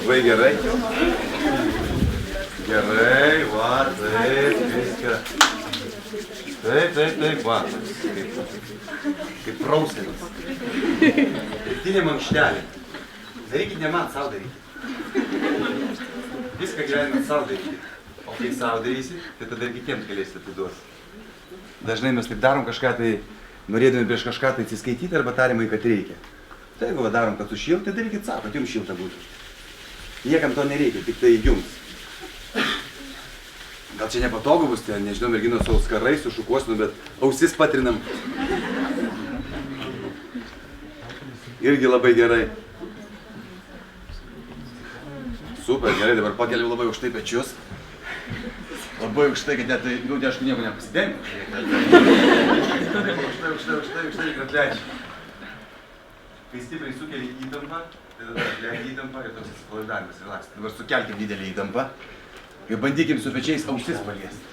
Labai gerai. Gerai, va, taip, viską. Taip, va. Kaip prauselis. Rytinė mankštelė. Darykit ne man, savo darykit. Viską gyvenime savo darykit. O kai savo darysit, tai tada ir kitiems galėsite atiduoti. Dažnai mes taip darom kažką, tai norėdami prieš kažką tai atsiskaityti arba tariamai, kad reikia. Tai jeigu darom, kad sušilti, tai darykit savo, kad jums šilta būtų. Niekam to nereikia, tik tai jums. Gal čia nepatogu bus, ten, nežinau, merginos savo skarais, sušukuosinu, bet ausis patrinam. Irgi labai gerai. Super, gerai, dabar pakeliam labai aukštai pečius. Labai aukštai, kad net, nu, aišku, nieko nepasidengiu. Aukštai, kad atleidžiu. Kai stipriai sukeli įtampą, tai tada atleidži įtampą ir toks atsipalaidavimas, relaks. Dabar sukelkim didelį įtampą ir bandykim su pečiais ausis paliesti.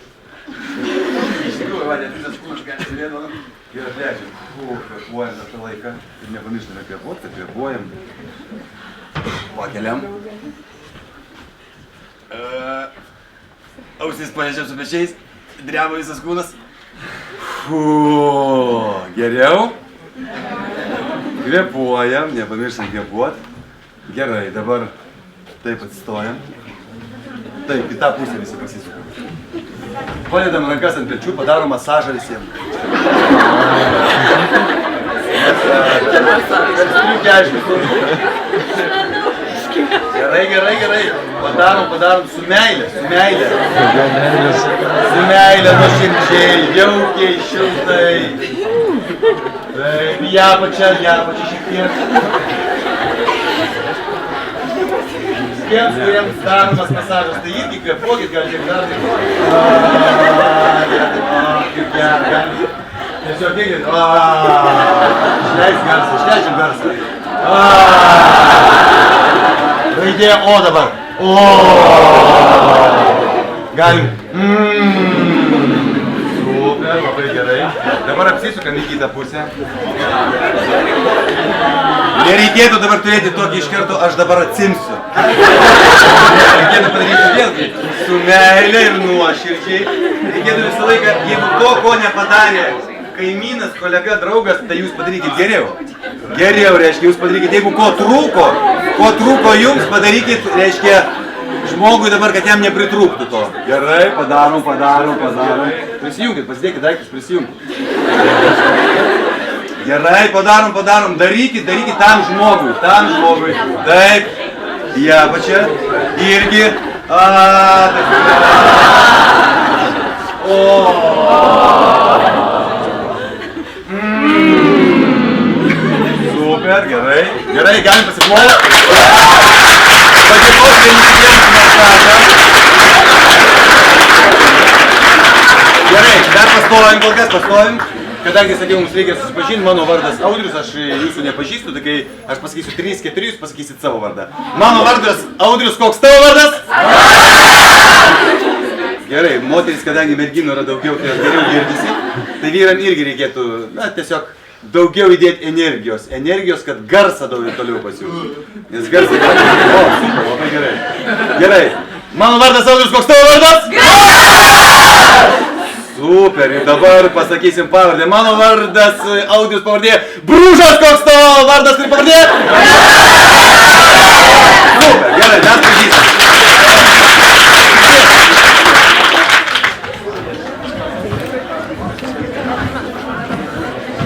Iš tikrųjų, va, net visas kūnas gali sėdėti ir atleidžiam. Kvėpuojam dar tą laiką ir nepamirštame kvėpuoti, kad kvėpuojam. Pakeliam. Ausis paliečiam su pečiais, dreba visas kūnas. Geriau. Kvėpuojam, nepamirštam kvėpuoti. Gerai, dabar taip atsistojam. Taip, į tą pusę visi pasisukam. Padedam rankas ant pečių, padarom masažą visiems. Gerai. Padarom su meile. Su meile, nuoširdžiai, jaukiai, šiltai. Taip, į apačią šiek tiek. Tiems, kuriems daromas masažas, tai irgi kvėpuokit, gal tiek dar taip. Kaip gerai. Tiesiog eikit. Išleidžiam garsą. Raidė O dabar. Galim. Super, labai gerai. Dabar apsisukam į kitą pusę. Nereikėtų dabar turėti tokį iš karto, aš dabar atsimsiu. Reikėtų padaryti vėlgi su meile ir nuoširdžiai. Reikėtų visą laiką, jeigu to, ko nepadarė kaimynas, kolega, draugas, tai jūs padarykit geriau. Geriau, reiškia, jūs padarykit, jeigu ko trūko jums, padarykit, reiškia, žmogui dabar, kad jam nepritrūktų to. Gerai, padarom. Prisijunkit, pasidėkit daiktus, prisijunkit. Gerai, padarom, darykit tam žmogui. Taip, į apačią, irgi. Super, gerai, galim pasiploti. Padėkos vieni kitiems masažą. Gerai, dar pastovim. Kadangi sakiau, mums reikia susipažinti, mano vardas Audrius, aš jūsų nepažįstu, tai kai aš pasakysiu 3-4, jūs pasakysit savo vardą. Mano vardas Audrius, koks tavo vardas? Gerai, moteris, kadangi merginų yra daugiau, tai geriau girdisi, tai vyram irgi reikėtų, na, tiesiog daugiau įdėti energijos, kad garsą daugiau toliau pasiūstų. Nes garsą gali... Super, labai gerai. Gerai, mano vardas Audrius, koks tavo vardas? Super, ir dabar pasakysim pavardę. Mano vardas Audrius, pavardė Bružas, koks tavo vardas ir pavardė? Super, gerai, mes pažįstam.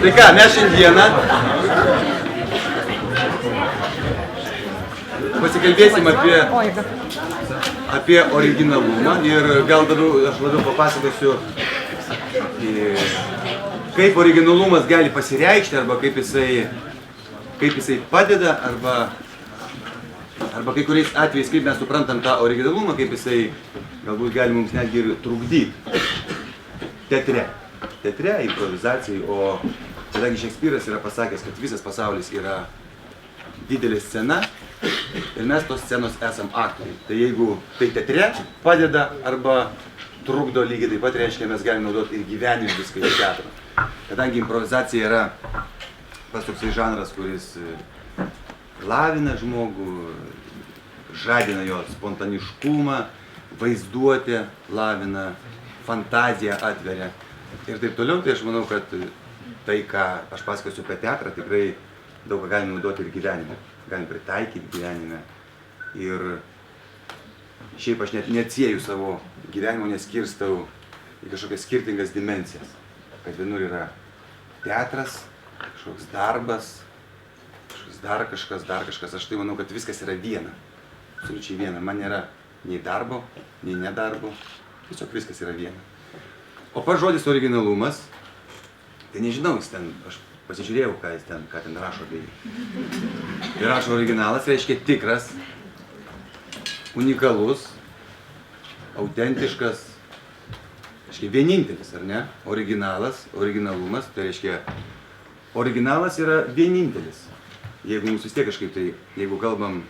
Tai ką, mes šiandieną pasikalbėsim apie originalumą ir gal aš labiau papasakosiu, kaip originalumas gali pasireikšti, arba kaip jisai padeda, arba kai kuriais atvejais, kaip mes suprantam tą originalumą, kaip jisai galbūt gali mums netgi ir trukdyti teatre, improvizacijai, o kadangi Šekspyras yra pasakęs, kad visas pasaulis yra didelė scena ir mes tos scenos esam aktoriai. Tai jeigu tai teatre padeda arba trukdo lygiai taip pat, reiškia, mes galime naudoti ir gyvenime viską į teatrą. Kadangi improvizacija yra pas toksai žanras, kuris lavina žmogų, žadina jo spontaniškumą, vaizduotę lavina, fantaziją atveria ir taip toliau. Tai aš manau, kad tai, ką aš pasakosiu apie teatrą, tikrai daug ką galim naudoti ir gyvenime, galim pritaikyti gyvenime. Ir šiaip aš net neatsieju savo gyvenimo, neskirstau į kažkokias skirtingas dimensijas. Kad vienur yra teatras, kažkoks darbas, dar kažkas. Aš tai manau, kad viskas yra viena. Absoliučiai viena. Man nėra nei darbo, nei nedarbo. Tiesiog viskas yra viena. O pats žodis originalumas, tai nežinau, jis ten, aš pasižiūrėjau, ką ten rašo apie jį. Tai rašo originalas, reiškia tikras, unikalus, autentiškas, reiškia vienintelis, ar ne? Originalas, originalumas, tai reiškia, originalas yra vienintelis. Jeigu mums vis tiek kažkaip tai, jeigu kalbam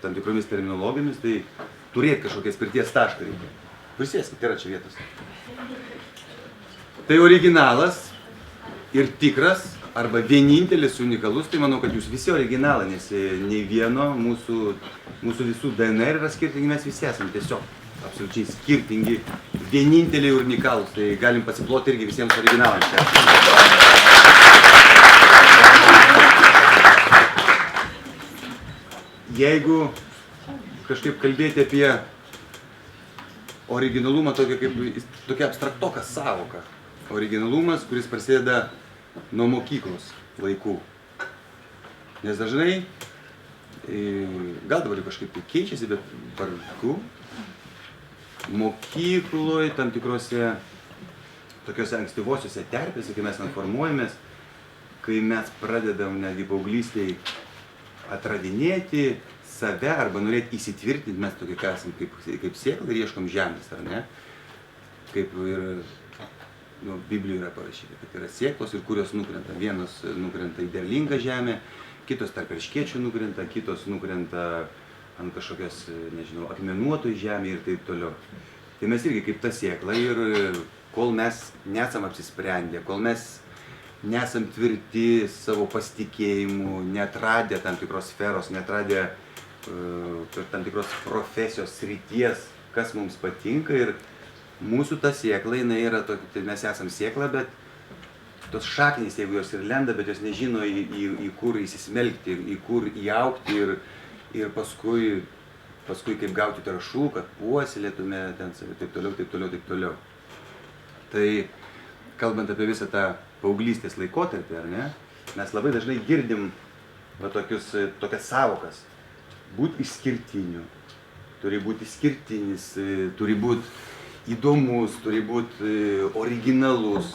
tam tikromis terminologijomis, tai turėti kažkokias pirties tašką reikia. Prisėskit, yra čia vietos. Tai originalas ir tikras, arba vienintelis, unikalus, tai manau, kad jūs visi originalai, nes nei vieno mūsų visų DNR yra skirtingi, mes visi esame tiesiog absoliučiai skirtingi, vieninteliai ir unikalūs, tai galim pasiploti irgi visiems originalams. Jeigu kažkaip kalbėti apie originalumą, tokia abstraktoka sąvoka. Originalumas, kuris prasideda nuo mokyklos laikų. Nes dažnai, gal dabar kažkaip tai keičiasi, bet vargu, mokykloje, tam tikrose tokiuose ankstyvosiuose terpėse, kai mes informuojamės, kai mes pradedam netgi paauglystėj atradinėti save arba norėti įsitvirtinti, mes tokie esam kaip sėkla ir ieškom žemės, ar ne? Kaip ir Biblijoje yra parašyta, kad yra sėklos ir kurios nukrenta. Vienos nukrenta į derlingą žemę, kitos tarp erškėčių nukrenta, kitos nukrenta ant kažkokios, nežinau, akmenuotojų žemė ir taip toliau. Tai mes irgi kaip ta sėkla ir kol mes nesam apsisprendę, kol mes nesam tvirti savo pasitikėjimu, neatradę tam tikros sferos, neatradę tam tikros profesijos srities, kas mums patinka ir mūsų ta sėkla, jinai yra tokia, tai mes esam sėkla, bet tos šaknys, jeigu jos ir lenda, bet jos nežino į kur įsismelkti, į kur įaugti ir paskui kaip gauti trąšų, kad puoselėtume ten save, taip toliau. Tai kalbant apie visą tą paauglystės laikotarpį, ar ne, mes labai dažnai girdim tokias savokas. Būt išskirtiniu, turi būti išskirtinis, turi būti įdomus, turi būti originalus.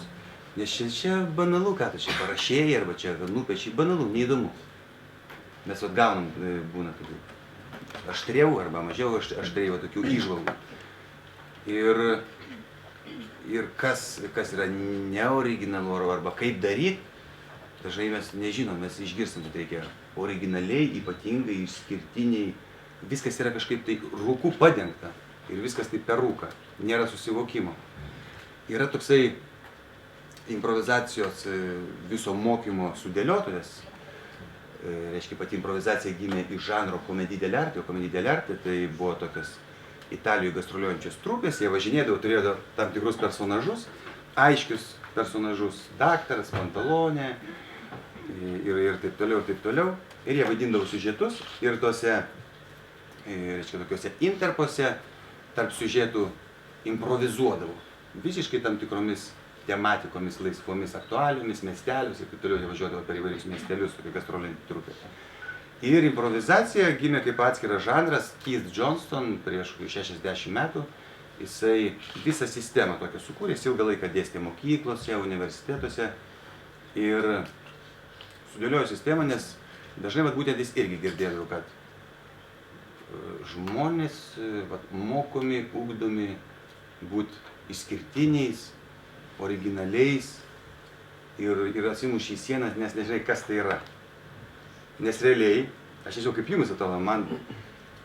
Nes čia banalu, ką tu čia parašėjai, arba čia nupiešiai, banalu, neįdomu. Mes gaunam būna tokių aštriau arba mažiau aštriau tokių įžvalgų. Ir kas yra neoriginalu arba kaip daryti, dažnai mes nežinom, mes išgirstam, kad reikia originaliai, ypatingai, išskirtiniai. Viskas yra kažkaip tai rūku padengta ir viskas tai per rūką, nėra susivokimo. Yra toksai improvizacijos viso mokymo sudėliotojas. Reiškia, pati improvizacija gimė iš žanro komedija dell'arte, o komedija dell'arte tai buvo tokios Italijoje gastroliuojančios trupės, jie važinėdavo, turėjo tam tikrus personažus, aiškius personažus, daktaras, pantalonė ir taip toliau. Ir jie vaidindavo siužetus ir tose, reiškia, tokiuose interpuose tarp siužetų improvizuodavo. Visiškai tam tikromis tematikomis, laisvomis aktualijomis, miestelius ir taip toliau, jie važiuodavo per įvairius miestelius, tokia gastroliuojanti trupė. Ir improvizacija gimė kaip atskiras žanras. Keith Johnston prieš 60 metų, jisai visą sistemą tokią sukūrė, jis ilgą laiką dėstė mokyklose, universitetuose ir sudėliojo sistemą, nes dažnai būtent jis irgi girdėdavo, kad žmonės mokomi, ugdomi būti išskirtiniais, originaliais ir atsimuši į sieną, nes nežinai, kas tai yra. Nes realiai, aš nežinau, kaip jums atrodo, man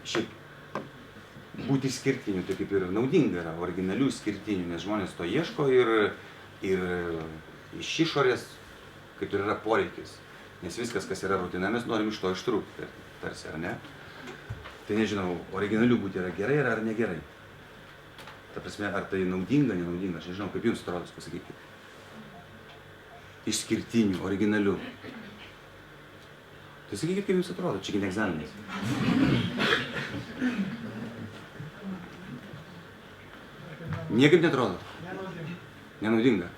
šiaip būti išskirtiniu, tai kaip ir naudinga yra, originalių išskirtinių, nes žmonės to ieško ir iš išorės kaip ir yra poreikis. Nes viskas, kas yra rutina, mes norim iš to ištrūkti, tarsi, ar ne? Tai nežinau, originaliu būti yra gerai ar negerai. Ta prasme, ar tai naudinga, nenaudinga, aš nežinau, kaip jums atrodo, pasakykite. Išskirtiniu, originaliu. Tai sakykit, kaip jums atrodo, čia ne egzaminas. Niekaip netrodo. Nenaudinga.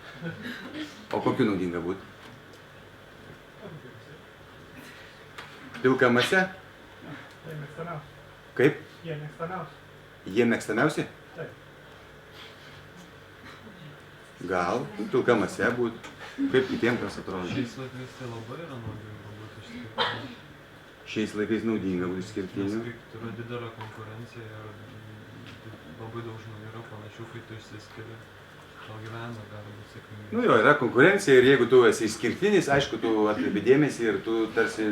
O kokiu naudinga būti? Pilka mase? Kaip? Jie mėgstamiausi? Taip. Gal, pilka mase būti. Kaip kitiems kas atrodo? Šiais laikais tai labai yra naudinga būti išskirtiniu. Šiais laikais naudinga būti išskirtiniu. Nes kai yra didelė konkurencija ir labai daug žmonių yra panašių, kai tu išsiskiri, tau gyvenime gali būti sėkmingai. Nu jo, yra konkurencija ir jeigu tu esi išskirtinis, aišku, tu atkreipi dėmesį ir tu tarsi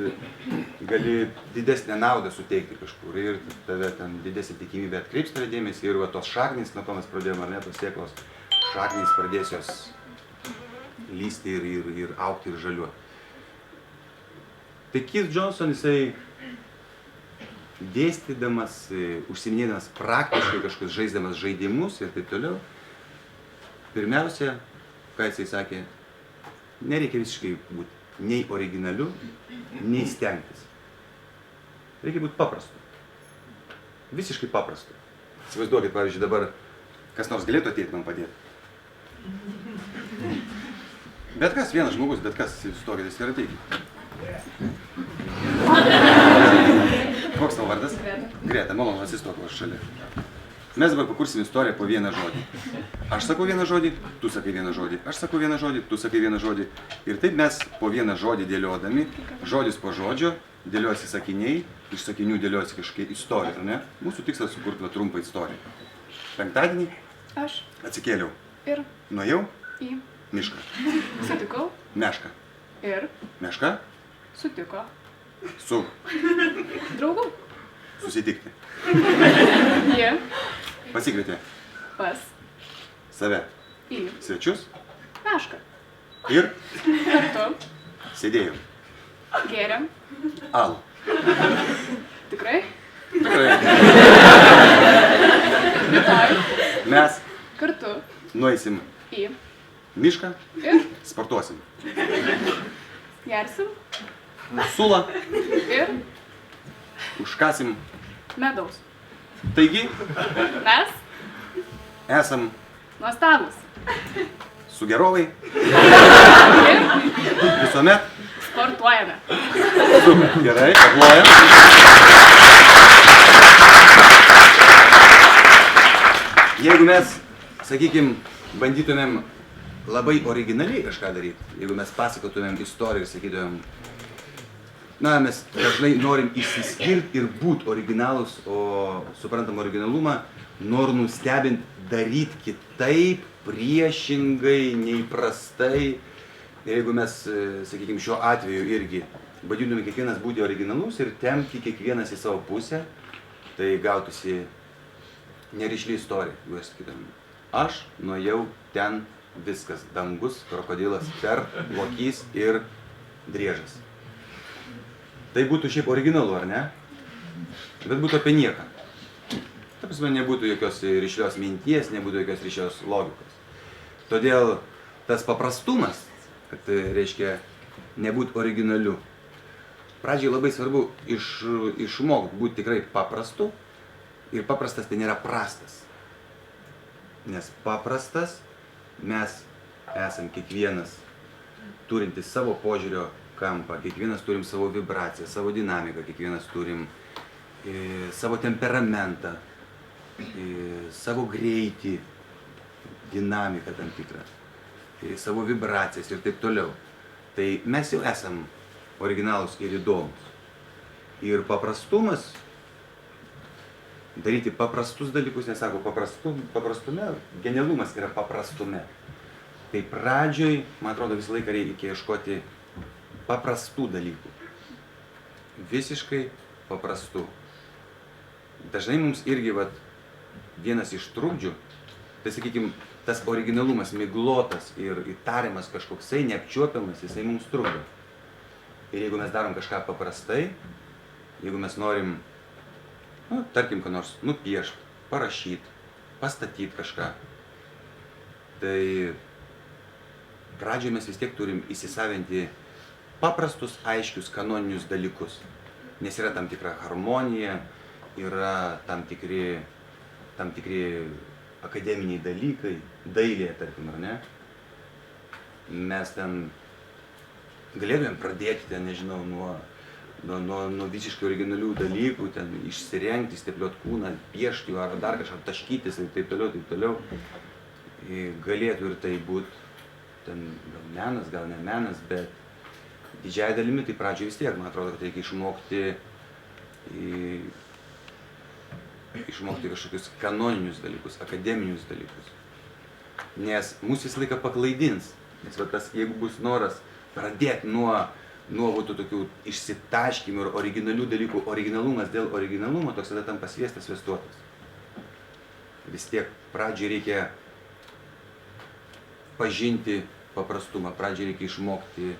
gali didesnę naudą suteikti kažkur ir tave ten didesnė tikimybė atkreips tave dėmesį ir va tos šaknys, nuo ko mes pradėjome, ar ne, tos sėklos šaknys pradės jos lysti ir augti ir žaliuoti. Tai Keith Johnson, jisai dėstydamas, užsiminėdamas praktiškai kažkokius žaisdamas žaidimus ir taip toliau, pirmiausia, ką jisai sakė, nereikia visiškai būti nei originaliu, nei stengtis. Reikia būti paprastu. Visiškai paprastu. Įsivaizduokit, pavyzdžiui, dabar kas nors galėtų ateiti man padėti. Bet kas, vienas žmogus, bet kas, stokitės ir ateikit. Koks tavo vardas? Greta, malonu, atsistok aš šalia. Mes dabar pakursim istoriją po vieną žodį. Aš sakau vieną žodį, tu sakai vieną žodį, aš sakau vieną žodį, tu sakai vieną žodį. Ir taip mes po vieną žodį dėliodami, žodis po žodžio, dėliojasi sakiniai, iš sakinių dėliojasi kažkokia istorija, ne? Mūsų tikslas sukurti trumpą istoriją. Penktadienį Aš atsikėliau, ir nuėjau į mišką, sutikau mešką, ir meška sutiko su draugų. susitikti. Jie Pasikvietė pas save į svečius mešką. ir Kartu sėdėjom gėrėm. alų. Tikrai? Tikrai. Rytoj Mes kartu nueisim į mišką, ir sportuosim. gersim Sulą, ir užkasim. medaus. Taigi, Mes esam nuostabus. sugerovai, Ir visuomet. sportuojame. Super, gerai, aplojam. Jeigu mes, sakykim, bandytumėm labai originaliai kažką daryti, jeigu mes pasakotumėm istoriją ir sakytumėm, na, mes dažnai norim išsiskirti ir būti originalus, o suprantam originalumą, noriu nustebinti, daryti kitaip, priešingai, neįprastai. Ir jeigu mes, sakykim, šiuo atveju irgi bandytume kiekvienas būti originalus ir tempti kiekvienas į savo pusę, tai gautųsi nerišli istorija. Jeigu aš sakytum, aš nuėjau ten, viskas, dangus, krokodilas, per, lokys ir driežas. Tai būtų šiaip originalu, ar ne? Bet būtų apie nieką. Ta prasme, nebūtų jokios rišlios minties, nebūtų jokios rišlios logikos. Todėl tas paprastumas, kad reiškia nebūti originaliu. Pradžiai labai svarbu išmokti būti tikrai paprastu. Ir paprastas tai nėra prastas. Nes paprastas mes esam kiekvienas turintis savo požiūrio kampą, kiekvienas turim savo vibraciją, savo dinamiką, kiekvienas turim savo temperamentą, savo greitį, dinamiką tam tikrą, savo vibracijas ir taip toliau. Tai mes jau esam originalūs ir įdomus. Ir paprastumas, daryti paprastus dalykus, nesako paprastume, genialumas yra paprastume. Tai pradžioj, man atrodo, visą laiką reikia ieškoti paprastų dalykų. Visiškai paprastų. Dažnai mums irgi vienas iš trukdžių, tai sakykime, tas originalumas miglotas ir įtariamas kažkoksai neapčiuopiamas, jisai mums trukdo. Ir jeigu mes darom kažką paprastai, jeigu mes norim Nu, tarkim, ką nors nupiešt, parašyt, pastatyt kažką. Tai pradžioje mes vis tiek turim įsisavinti paprastus, aiškius, kanoninius dalykus. Nes yra tam tikra harmonija, yra tam tikri akademiniai dalykai, dailėje, tarkim, ar ne? Mes ten galėtumėm pradėti, ten, nežinau, nuo visiškai originalių dalykų, ten išsirengti, stepliuot kūną, piešti ar dar kažką, taškytis ir taip toliau. Galėtų ir tai būti, ten gal menas, gal ne menas, bet didžiąją dalimi tai pradžioje vis tiek, man atrodo, kad reikia išmokti kažkokius kanoninius dalykus, akademinius dalykus. Nes mūsų visą laiką paklaidins. Nes va tas, jeigu bus noras pradėti nuo tokių išsitaškymų ir originalių dalykų, originalumas dėl originalumo, toks tada tampa sviestas sviestuotas. Vis tiek pradžiai reikia pažinti paprastumą, pradžiai reikia išmokti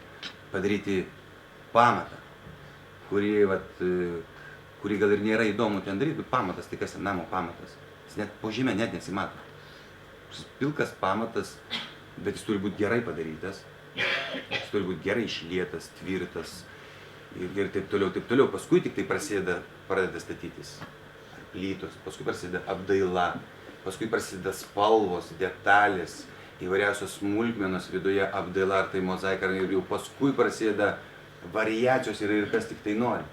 padaryti pamatą, kurį gal ir nėra įdomu ten daryti, bet pamatas, tai kas namo pamatas. Jis net po žemę net nesimato. Šis pilkas pamatas, bet jis turi būti gerai padarytas, jis turi būti gerai išlietas, tvirtas ir taip toliau. Paskui tik tai pradeda statytis plytos, paskui prasideda apdaila, paskui prasideda spalvos, detalės, įvairiausios smulkmenos viduje, apdaila, ar tai mozaika, ir jau paskui prasideda variacijos ir kas tik tai nori.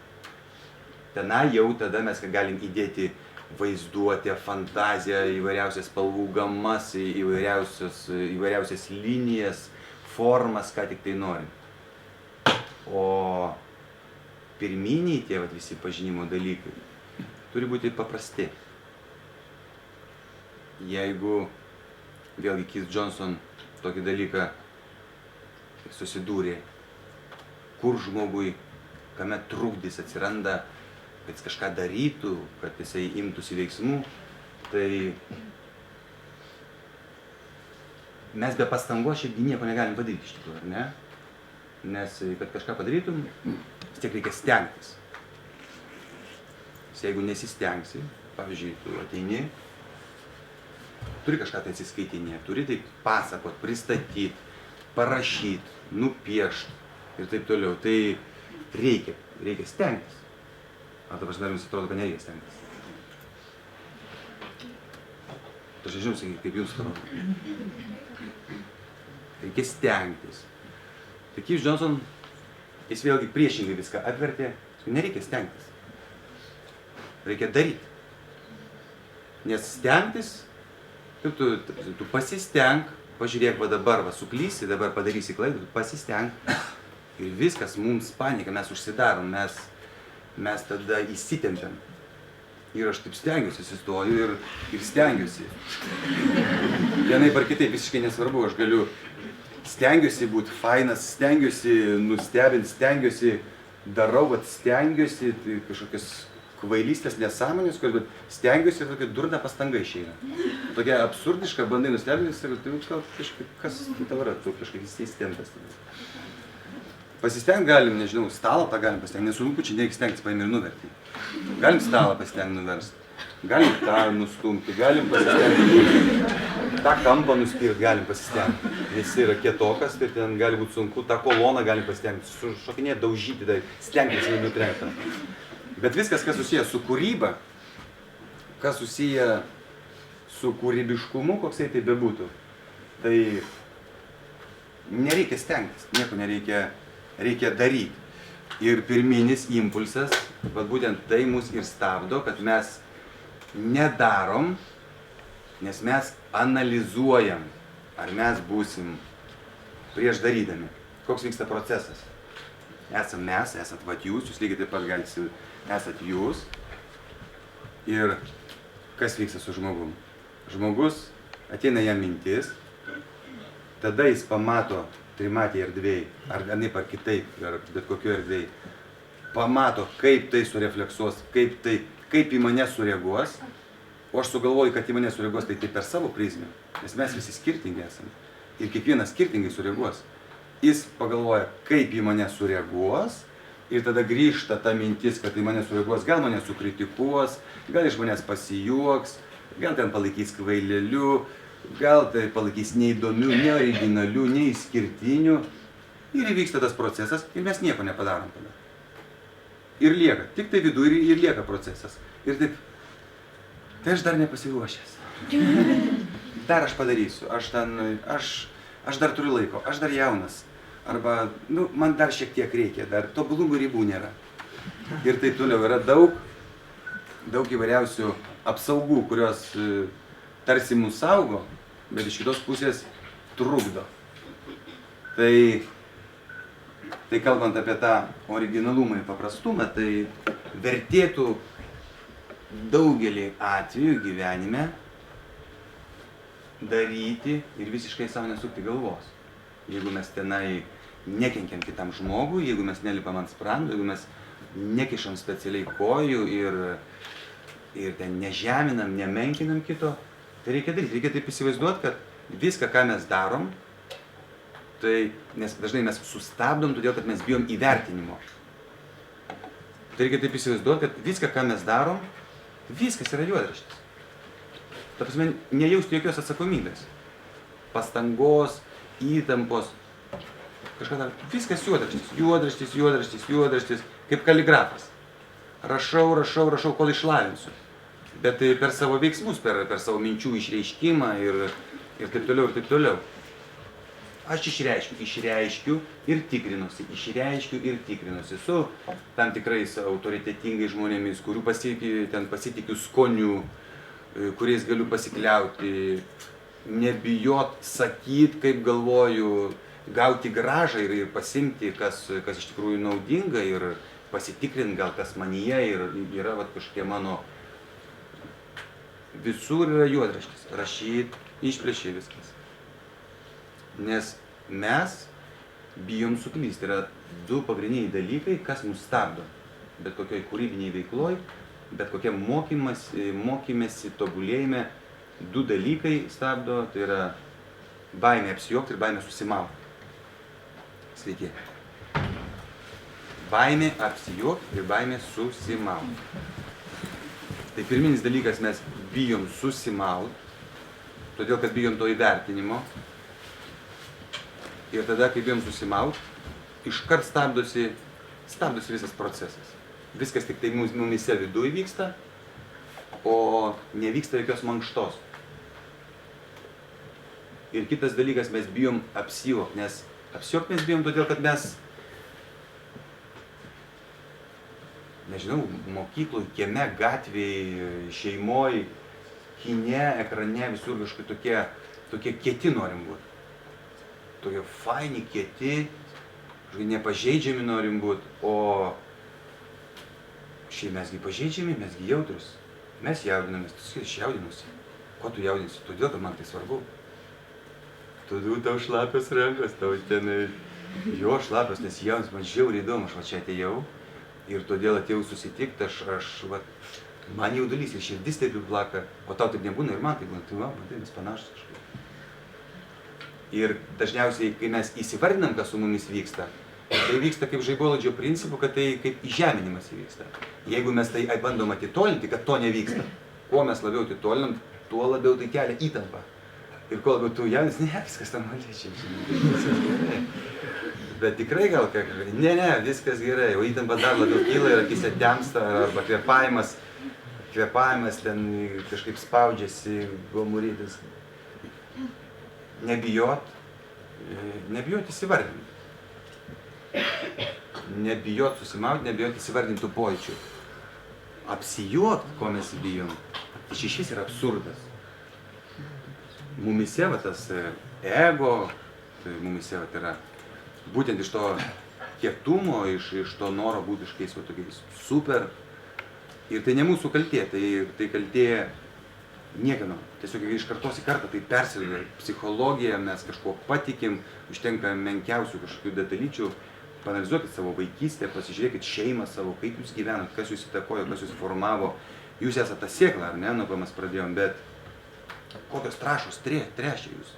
Tenai jau tada mes galim įdėti vaizduotę, fantaziją, įvairiausias spalvų gamas, įvairiausias linijas, formas, ką tik tai nori. O pirminiai tie visi pažinimo dalykai turi būti paprasti. Jeigu vėlgi Keith Johnson tokį dalyką susidūrė, kur žmogui, kame trukdys atsiranda, kad jis kažką darytų, kad jisai imtųsi veiksmų, tai mes be pastangos šiaip nieko negalim padaryti iš tikrųjų, ar ne? Nes kad kažką padarytum, vis tiek reikia stengtis. Jeigu nesistengsi, pavyzdžiui, tu ateini, turi kažką tai atsiskaitinėti, turi taip pasakot, pristatyti, parašyti, nupiešti ir taip toliau. Tai reikia stengtis. Ar ta prasme, jums atrodo, kad nereikia stengtis? Aš nežinau, kaip jums atrodo. Reikia stengtis. Tai Keith Johnson, jis vėlgi priešingai viską atvertė, nereikia stengtis. Reikia daryti. Nes stengtis, tu pasistenk, pažiūrėk, va dabar suklysi, dabar padarysi klaidą, tu pasistenk. Ir viskas, mums panika, mes užsidarom, mes tada įsitempiam. Ir aš taip stengiuosi, atsistoju ir stengiuosi. Vienaip ar kitaip, visiškai nesvarbu, aš galiu stengiuosi būti fainas, stengiuosi nustebinti, stengiuosi darau, bet stengiuosi kažkokias kvailystės nesąmonės, bet stengiuosi ir tokia durna pastanga išeina. Tokia absurdiška, bandai nustebinti, ir tai gal kažkaip, kas tau yra, tu kažkaip įsistempęs. Pasistengt galim, nežinau, stalą tą galim pasistengti, nesunku, čia nereikia stengtis, paimi ir nuverti. Galim stalą pasistengti nuversti, galim tą nustumti, galim pasistengti, tą kampą nuspirti, galim pasistengti. Jis yra kietokas, tai ten gali būti sunku, tą koloną galim pasistengti, šokinėti, daužyti, tai stengtis ir nutrenkti. Bet viskas, kas susiję su kūryba, kas susiję su kūrybiškumu, koksai tai bebūtų, tai nereikia stengtis, nieko reikia daryti. Ir pirminis impulsas, bet būtent tai mus ir stabdo, kad mes nedarom, nes mes analizuojam, ar mes būsim prieš darydami. Koks vyksta procesas? Esam mes, esat vat jūs lygiai taip pat galite, esat jūs. Ir kas vyksta su žmogum? Žmogus, ateina jam mintis, tada jis pamato trimatėje erdvėje, ar anaip ar kitaip, ar bet kokio erdvėje, pamato, kaip tai surefleksuos, kaip į mane sureaguos, o aš sugalvoju, kad į mane sureaguos tai per savo prizmę, nes mes visi skirtingi esame ir kiekvienas skirtingai sureaguos. Jis pagalvoja, kaip į mane sureaguos Ir tada grįžta ta mintis, kad tai mane sureaguos, gal mane sukritikuos, gal iš manęs pasijuoks, gal ten palaikys kvaileliu, gal tai palaikys neįdomiu, neoriginaliu, neišskirtiniu. Ir įvyksta tas procesas ir mes nieko nepadarom tada. Ir lieka, tik tai viduje ir lieka procesas. Ir taip, tai aš dar nepasiruošęs. Dar aš padarysiu, aš dar turiu laiko, aš dar jaunas. Arba, man dar šiek tiek reikia, dar tobulumų ribų nėra. Ir taip toliau yra daug įvairiausių apsaugų, kurios tarsi mus saugo, bet iš kitos pusės trukdo. Tai kalbant apie tą originalumą ir paprastumą, tai vertėtų daugelį atvejų gyvenime daryti ir visiškai savo nesukti galvos. Jeigu mes tenai nekenkiam kitam žmogui, jeigu mes nelipam ant sprando, jeigu mes nekišam specialiai kojų ir ten nežeminam, nemenkinam kito, tai reikia daryti. Reikia taip įsivaizduoti, kad viską, ką mes darom, tai nes dažnai mes sustabdom, todėl kad mes bijom įvertinimo. Tai reikia taip įsivaizduoti, kad viską, ką mes darom, viskas yra juodraštis. Ta prasme, nejausti jokios atsakomybės. Pastangos, įtampos, kažką dar, viskas juodraštis, kaip kaligrafas. Rašau, kol išlavinsiu. Bet tai per savo veiksmus, per savo minčių išreiškimą ir taip toliau. Aš išreiškiu ir tikrinuosi su tam tikrais autoritetingais žmonėmis, kurių pasitikiu skoniu, kuriais galiu pasikliauti, nebijot sakyt, kaip galvoju, gauti grąžą ir pasimti, kas iš tikrųjų naudinga ir pasitikrinti, gal kas manyje yra kažkokie mano. Visur yra juodraštis, rašyt, išplėšiai viskas. Nes mes bijom suklysti. Yra du pagrindiniai dalykai, kas mus stabdo. Bet kokioj kūrybiniai veikloj, bet kokiam mokymesi, tobulėjime, du dalykai stabdo, tai yra baimė apsijuokti ir baimė susimauti. Sveiki. Baimė apsijuokti ir baimė susimauti. Tai pirminis dalykas, mes bijom susimauti, todėl kad bijom to įvertinimo. Ir tada, kai bijom susimauti, iškart stabdosi visas procesas. Viskas tik tai mumise viduje vyksta, o nevyksta jokios mankštos. Ir kitas dalykas, mes bijom apsijuokti, nes apsijuokti mes bijom todėl, kad mes, nežinau, mokykloj, kieme, gatvėj, šeimoj, kine, ekrane, visur kažkokie tokie kieti norim būti. Tokie faini, kieti, nepažeidžiami norim būti, o šiaip mesgi pažeidžiami, mesgi jautrus. Mes jaudinamės, aš jaudinuosi. Ko tu jaudinsi? Todėl, kad man tai svarbu. Tau šlapios rankos, tau ten jo šlapios, nes jaunas, man žiauriai įdomu, aš čia atėjau ir todėl atėjau susitikti, man jaudulys ir širdis taip plaka, o tau taip nebūna ir man taip būna, tai matai, mes panašus kažkaip. Ir dažniausiai, kai mes įsivardinam, kas su mumis vyksta, tai vyksta kaip žaibolaidžio principu, kad tai kaip įžeminimas įvyksta. Jeigu mes tai bandom atitolinti, kad to nevyksta, kuo mes labiau atitolinam, tuo labiau tai kelia įtampą. Ir kuo labiau tu jaunis, viskas tam liečia, viskas gerai. Bet tikrai gal kažkaip, viskas gerai, o įtampa dar labiau kyla ir akise temsta, arba kvėpavimas ten kažkaip spaudžiasi, gomurytis. Nebijot įsivardinti. Nebijot susimauti, nebijot įsivardinti tų pojūčių. Apsijuokt, ko mes bijom, iš išvis yra absurdas. Mumise tas ego, mumise yra būtent iš to kietumo, iš to noro būti tokiais super. Ir tai ne mūsų kaltė, tai kaltė niekieno. Tiesiog iš kartos į kartą tai persideda. Psichologija, mes kažko patikim, užtenka menkiausių kažkokių detalyčių. Paanalizuokit savo vaikystę, pasižiūrėkit šeimą savo, kaip jūs gyvenat, kas jūs įtakojo, kas jūs formavo. Jūs esate ta sėkla, ar ne, nuo ko mes pradėjom, bet kokios trąšos tręšia jūs,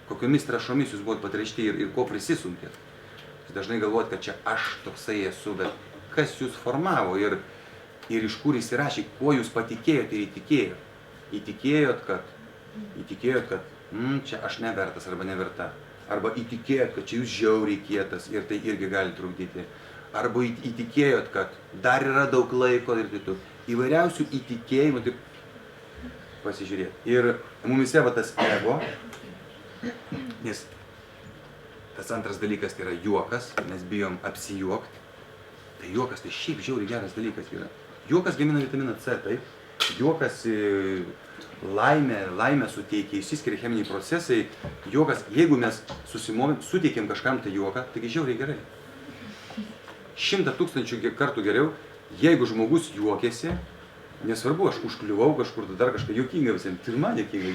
kokiomis trąšomis jūs buvot patręšti ir ko prisisunkėt. Dažnai galvojat, kad čia aš toksai esu, bet kas jūs formavo ir iš kur įsirašė, kuo jūs patikėjot ir įtikėjot. Įtikėjot, kad čia aš nevertas arba neverta. Arba įtikėjot, kad čia jūs žiauriai kietas ir tai irgi gali trukdyti. Arba įtikėjot, kad dar yra daug laiko ir taip. Įvairiausių įtikėjimų, taip pasižiūrėti. Ir mumise va tas ego, nes tas antras dalykas tai yra juokas, mes bijom apsijuokti. Tai juokas tai šiaip žiauriai geras dalykas yra. Juokas gamina vitaminą C, taip. Juokas laimę suteikia, išsiskiria cheminiai procesai. Juokas, jeigu mes suteikėm kažkam tai juoką, taigi žiauriai gerai. 100 000 kartų geriau, jeigu žmogus juokėsi, nesvarbu, aš užkliuvau kažkur, dar kažką juokinga visiems, tai ir man juokinga.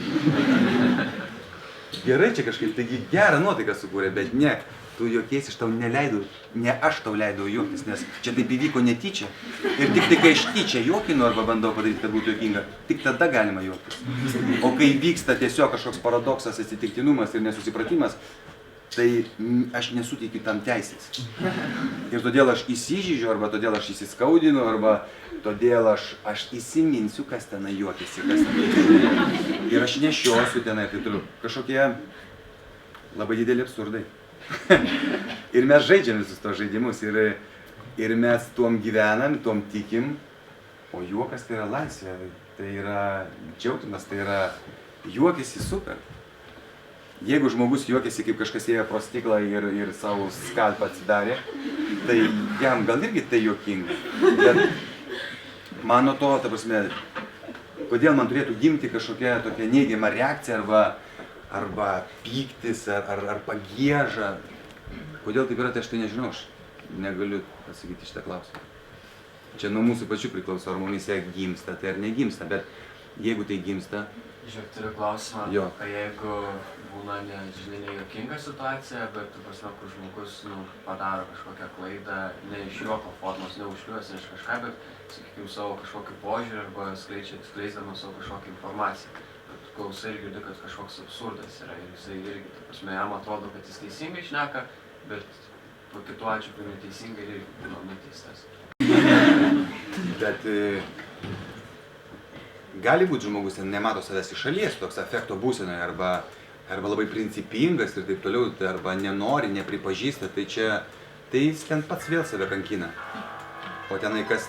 Gerai čia kažkaip, taigi gerą nuotaiką sukūrė, bet ne, tu juokiesi, aš tau neleidau, ne aš tau leidau juoktis, nes čia taip įvyko netyčia. Ir tik tai, kai aš tyčia juokinu arba bandau padaryti, kad būtų juokinga, tik tada galima juoktis. O kai vyksta tiesiog kažkoks paradoksas, atsitiktinumas ir nesusipratimas, tai aš nesuteikiu tam teisės. Ir todėl aš įsižydžiu, arba todėl aš įsiskaudinu, arba todėl aš įsiminsiu, kas tenai juokiasi, kas tenai. Ir aš nešiosiu tenai, tai turiu kažkokie labai dideli absurdai. Ir mes žaidžiam visus tos žaidimus ir mes tuom gyvenam, tuom tikim, o juokas tai yra laisvė, tai yra džiaugsmas, tai yra juokiasi super. Jeigu žmogus juokiasi, kaip kažkas ėjo pro stiklą ir savo skalpą atsidarė, tai jam gal irgi tai juokinga. Bet man nuo to, ta prasme, kodėl man turėtų gimti kažkokia tokia neigiama reakcija arba pyktis ar pagieža. Kodėl taip yra, tai aš tai nežinau, aš negaliu pasakyti šitą klausimą. Čia nuo mūsų pačių priklauso, ar mumyse gimsta, tai ar negimsta, bet jeigu tai gimsta... Žiūrėk, turiu klausimą, jeigu būna nejuokinga situacija, bet tu prasme, kur žmogus padaro kažkokią klaidą, ne iš juoko formos, neužkliuosi iš kažką, bet, sakykime, savo kažkokį požiūrį arba skleisdamas savo kažkokią informaciją. Klausai ir girdi, kad kažkoks absurdas yra ir jisai irgi, ta prasme, jam atrodo, kad jis teisingai šneka, bet po kitu atžvilgiu neteisingai ir irgi būna nuteistas. Bet gali būti žmogus, nemato savęs iš šalies, toks afekto būsenoje, arba labai principingas ir taip toliau, arba nenori, nepripažįsta, tai jis ten pats vėl save kankina. O tenai kas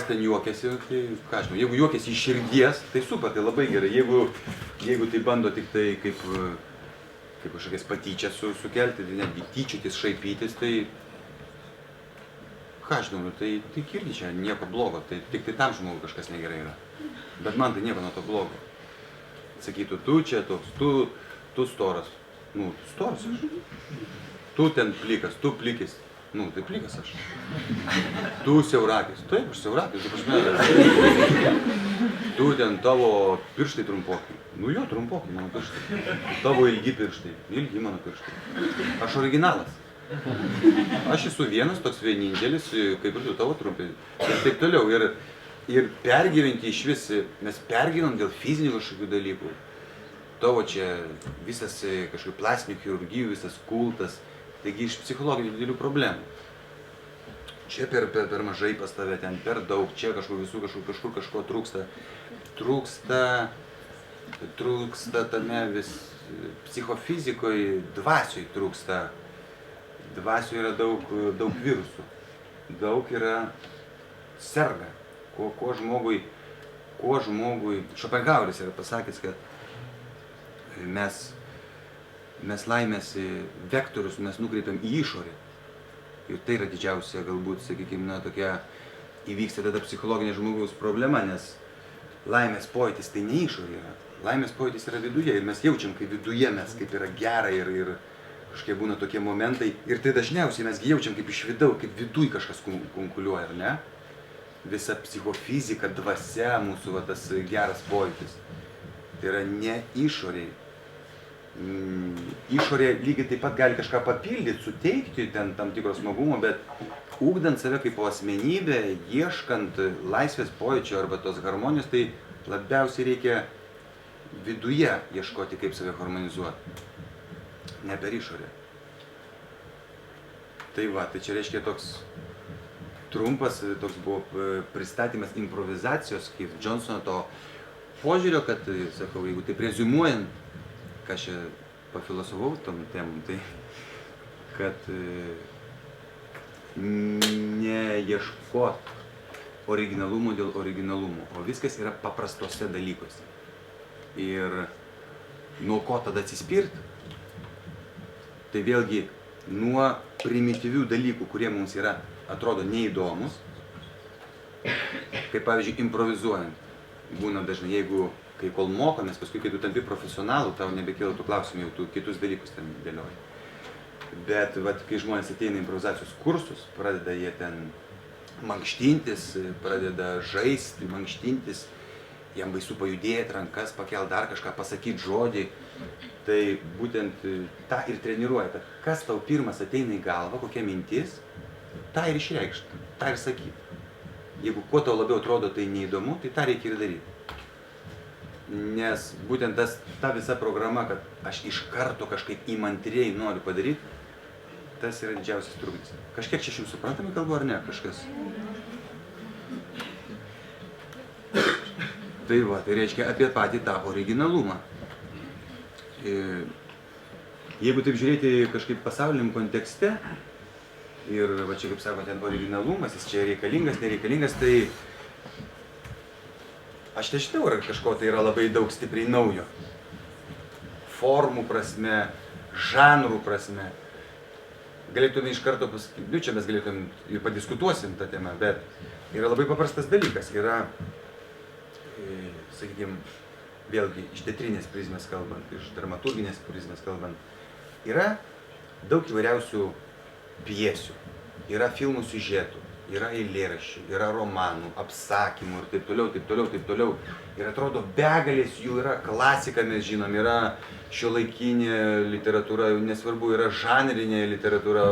ten juokiasi, tai ką žinau, jeigu juokiasi iš širdies, tai super, tai labai gerai. Jeigu tai bando tik tai kaip kažkokias patyčias sukelti, tai netgi tyčiotis, šaipytis, tai ką žinau, tai irgi čia nieko blogo, tai tik tai tam žmogui kažkas negerai yra. Bet man tai nieko nuo to blogo. Sakytų, tu čia toks, tu storas. Storas aš. Tu ten plikas, tu plikis. Tai plikas aš. Tu siaurakis. Taip, aš siaurakis, tu prasme. Tu ten tavo pirštai trumpoki. Jo, trumpoki mano pirštai. Tavo ilgi pirštai. Ilgi mano pirštai. Aš originalas. Aš esu vienas, toks vienintelis, kaip ir tu tavo trumpai. Ir taip toliau. Ir pergyventi iš vis, mes pergyvenam dėl fizinių kažkokių dalykų. Tavo čia visas kažkokių plastinių chirurgijų, visas kultas. Taigi iš psichologinių didelių problemų. Čia per mažai pas tave, ten per daug, čia kažkur kažko trūksta. Trūksta tame vis psichofizikoje, dvasioj trūksta. Dvasioje yra daug virusų. Daug yra serga. Kuo žmogui, Šopenhaueris yra pasakęs, kad mes laimės vektorius mes nukreipiam į išorę. Ir tai yra didžiausia, galbūt, sakykime, tokia įvyksta tada psichologinė žmogaus problema, nes laimės pojūtis tai ne išorė yra. Laimės pojūtis yra viduje ir mes jaučiam, kai viduje mes kaip yra gera ir kažkaip būna tokie momentai. Ir tai dažniausiai mes jaučiam kaip iš vidaus, kaip viduj kažkas kunkuliuoja, ar ne? Visa psichofizika, dvasia, mūsų tas geras pojūtis. Tai yra ne išorėje. Išorė lygiai taip pat gali kažką papildyti, suteikti ten tam tikro smagumo, bet ugdant save kaip asmenybę, ieškant laisvės pojūčio arba tos harmonijos, tai labiausiai reikia viduje ieškoti, kaip save harmonizuoti, ne per išorę. Tai va, tai čia reiškia toks trumpas, toks buvo pristatymas improvizacijos, kaip Johnsono to požiūrio, kad, sakau, jeigu taip reziumuojant, ką aš čia pafilosofavau tom temom, tai kad neieškot originalumo dėl originalumo, o viskas yra paprastose dalykuose. Ir nuo ko tada atsispirt? Tai vėlgi nuo primityvių dalykų, kurie mums yra, atrodo, neįdomus, kaip pavyzdžiui, improvizuojant. Būna dažnai, jeigu, kai kol mokomės, paskui, kai tu tampi profesionalų, tau nebekyla tų klausimų, jau tu kitus dalykus ten dėlioji. Bet, vat, kai žmonės ateina į improvizacijos kursus, pradeda jie ten mankštintis, pradeda žaisti, mankštintis, jam baisu pajudėti, rankas pakelt, dar kažką pasakyti žodį, tai būtent tą ir treniruoja, kad kas tau pirmas ateina į galvą, kokia mintis, tą ir išreikšti, tą ir sakyti. Jeigu kuo tau labiau atrodo tai neįdomu, tai tą reikia ir daryti. Nes būtent ta visa programa, kad aš iš karto kažkaip įmantriai noriu padaryti, tas yra didžiausias trukdis. Kažkiek čia jums suprantami kalbu ar ne? Kažkas? Tai va, tai reiškia apie patį tą originalumą. Jeigu taip žiūrėti kažkaip pasauliniam kontekste, ir va čia, kaip sako, ten originalumas, jis čia reikalingas, nereikalingas, tai aš nežinau, ar kažko tai yra labai daug stipriai naujo. Formų prasme, žanrų prasme. Galėtume iš karto pasakyti, čia mes galėtume ir padiskutuosim tą temą, bet yra labai paprastas dalykas. Yra, sakykime, vėlgi iš teatrinės prizmės kalbant, iš dramaturginės prizmės kalbant, yra daug įvairiausių pjesių, yra filmų siužetų, yra eilėraščių, yra romanų, apsakymų ir taip toliau, taip toliau, taip toliau. Ir atrodo, begalės jų yra, klasika mes žinom, yra šiuolaikinė literatūra, nesvarbu, yra žanrinė literatūra,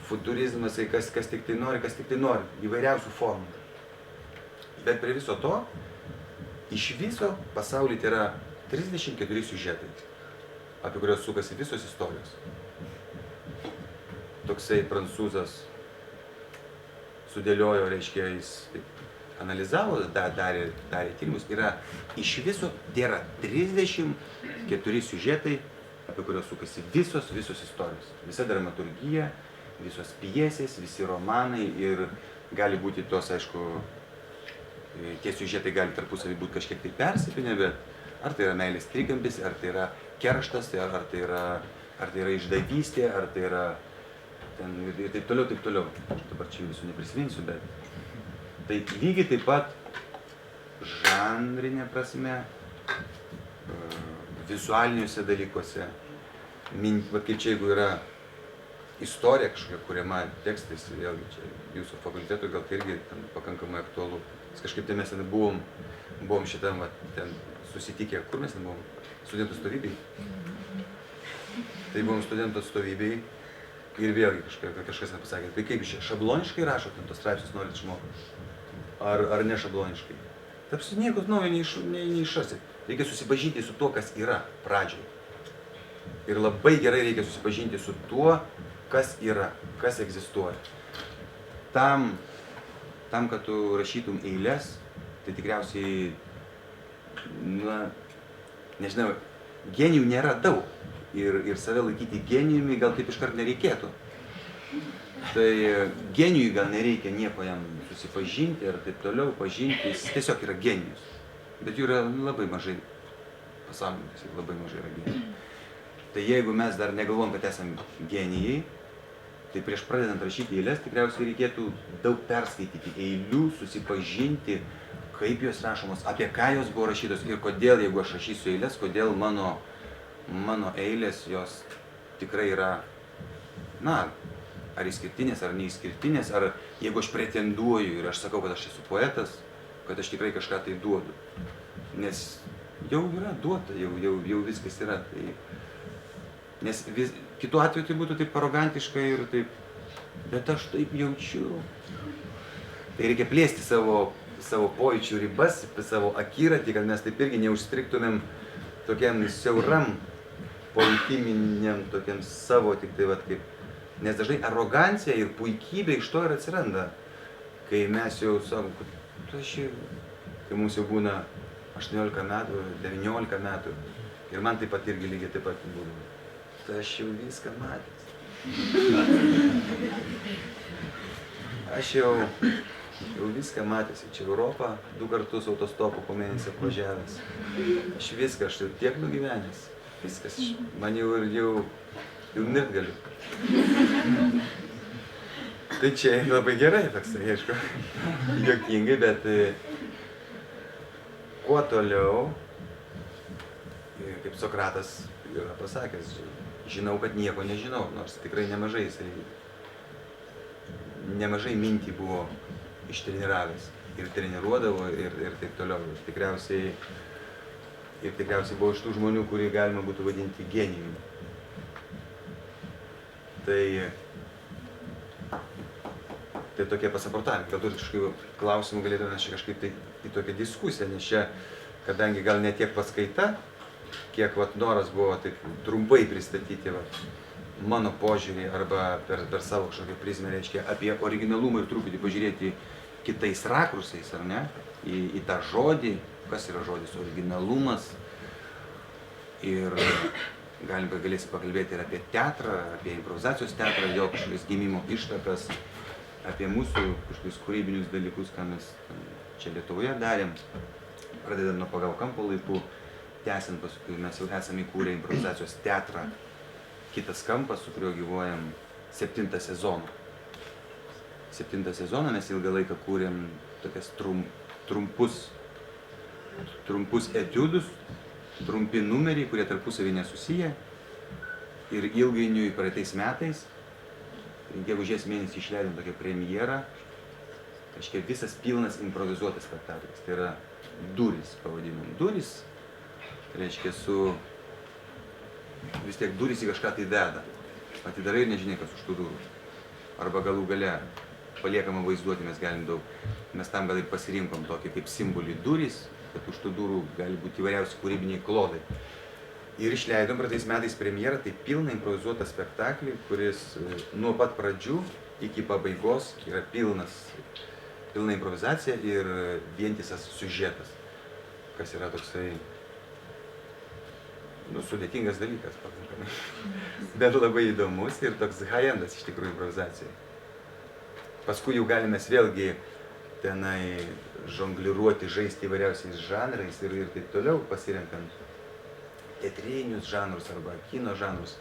futurizmas, kas tik tai nori, įvairiausių formų. Bet prie viso to, iš viso pasaulyje yra 34 siužetai, apie kurios sukasi visos istorijos. Toksai prancūzas sudėliojo, reiškia, jis analizavo, darė tyrimus, yra iš viso, tai yra 34 siužetai, apie kurios sukasi visos istorijos. Visa dramaturgija, visos pjesės, visi romanai ir gali būti tos, aišku, tie siužetai gali tarpusavį būti kažkiek tai persipinę, bet ar tai yra meilės trikampis, ar tai yra kerštas, ar tai yra išdavystė, ar tai yra ten ir taip toliau, taip toliau. Aš dabar čia visų neprisiminsiu, bet tai lygiai taip pat žanrinė prasme, vizualiniuose dalykuose, kaip čia jeigu yra istorija kažkokia kuriama tekstais, vėlgi čia jūsų fakultetui gal tai irgi pakankamai aktualu. Kažkaip tai mes ten buvom šitam ten susitikę, kur mes ten buvom? Studentų atstovybėj. Tai buvom studentų atstovybėj ir vėlgi kažkas nepasakė, tai kaip čia, šabloniškai rašo ten tos straipsnius norit išmokti? Ar ne šabloniškai? Tarsi nieko naujo neišrasit. Reikia susipažinti su tuo, kas yra pradžioje. Ir labai gerai reikia susipažinti su tuo, kas yra, kas egzistuoja. Tam, kad tu rašytum eiles, tai tikriausiai, nežinau, genijų nėra daug. Ir save laikyti genijumi gal taip iškart nereikėtų. Tai genijui gal nereikia nieko jam susipažinti ir taip toliau pažinti, jis tiesiog yra genijus. Bet jų yra labai mažai pasaulyje, labai mažai yra genijų. Tai jeigu mes dar negalvom, kad esame genijai, tai prieš pradedant rašyti eiles tikriausiai reikėtų daug perskaityti eilių, susipažinti, kaip jos rašomos, apie ką jos buvo rašytos ir kodėl, jeigu aš rašysiu eiles, kodėl mano eilės jos tikrai yra, ar išskirtinės, ar neįskirtinės, ar jeigu aš pretenduoju ir aš sakau, kad aš esu poetas, kad aš tikrai kažką tai duodu. Nes jau yra duota, jau viskas yra. Nes kitu atveju tai būtų taip arogantiška ir taip, bet aš taip jaučiu. Tai reikia plėsti savo pojūčių ribas, savo akiratį, kad mes taip irgi neužstriktumėm tokiam siauram, politiminiam, tokiam savo, tik tai kaip Nes dažnai arogancija ir puikybė iš to ir atsiranda. Kai mes jau sakom, kai mums jau būna 18 metų, 19 metų. Ir man taip pat irgi lygiai taip pat būdavo. Tai aš jau viską matęs. Aš jau viską matęs. Čia Europą 2 kartus autostopu po mėnesį apvažiavęs. Aš viską, aš jau tiek nugyvenęs. Viskas, man jau mirt galiu. Tai čia labai gerai toksai, aišku, juokingai, bet kuo toliau, kaip Sokratas yra pasakęs, žinau, kad nieko nežinau, nors tikrai nemažai jisai, nemažai mintį buvo ištreniravęs ir treniruodavo ir taip toliau. Ir tikriausiai buvo iš tų žmonių, kurį galima būtų vadinti genijumi. Tai tokie pasaportavimai. Gal turi kažkokių klausimų, galėtume čia kažkaip tai į tokią diskusiją, nes čia, kadangi gal ne tiek paskaita, kiek noras buvo taip trumpai pristatyti mano požiūrį arba per savo kažkokią prizmę, reiškia, apie originalumą ir truputį pažiūrėti kitais rakursais, ar ne, į tą žodį, kas yra žodis oriiginalumas. Ir galėsim pakalbėti ir apie teatrą, apie improvizacijos teatrą, jo kažkokias gimimo ištakas, apie mūsų kažkokius kūrybinius dalykus, ką mes čia Lietuvoje darėm, pradedam nuo Pagal kampo laikų, tęsiant paskui mes jau esame įkūrę improvizacijos teatrą Kitas kampas, su kuriuo gyvuojam 7 sezoną. 7 sezoną mes ilgą laiką kūrėm tokias trumpus etiudus, trumpi numeriai, kurie tarpusavį nesusiję. Ir ilgainiui praeitais metais, gegužės mėnesį išleidom tokią premjerą, reiškia visas pilnas improvizuotas spektaklis. Tai yra durys, pavadinom. Durys, reiškia vis tiek durys į kažką tai deda. Atidarai ir nežinai, kas už tų durų. Arba galų gale paliekama vaizduoti mes galim daug. Mes tam gal ir pasirinkom tokį kaip simbolį durys, kad už tų durų gali būti įvairiausi kūrybiniai klodai. Ir išleidom praeitais metais premjerą, tai pilną improvizuotą spektaklį, kuris nuo pat pradžių iki pabaigos yra pilna improvizacija ir vientisas siužetas, kas yra toksai sudėtingas dalykas pakankamai, bet labai įdomus ir toks high-endas iš tikrųjų improvizacijai. Paskui jau galime vėlgi tenai žongliruoti, žaisti įvairiausiais žanrais ir taip toliau, pasirenkant teatrinius žanrus arba kino žanrus.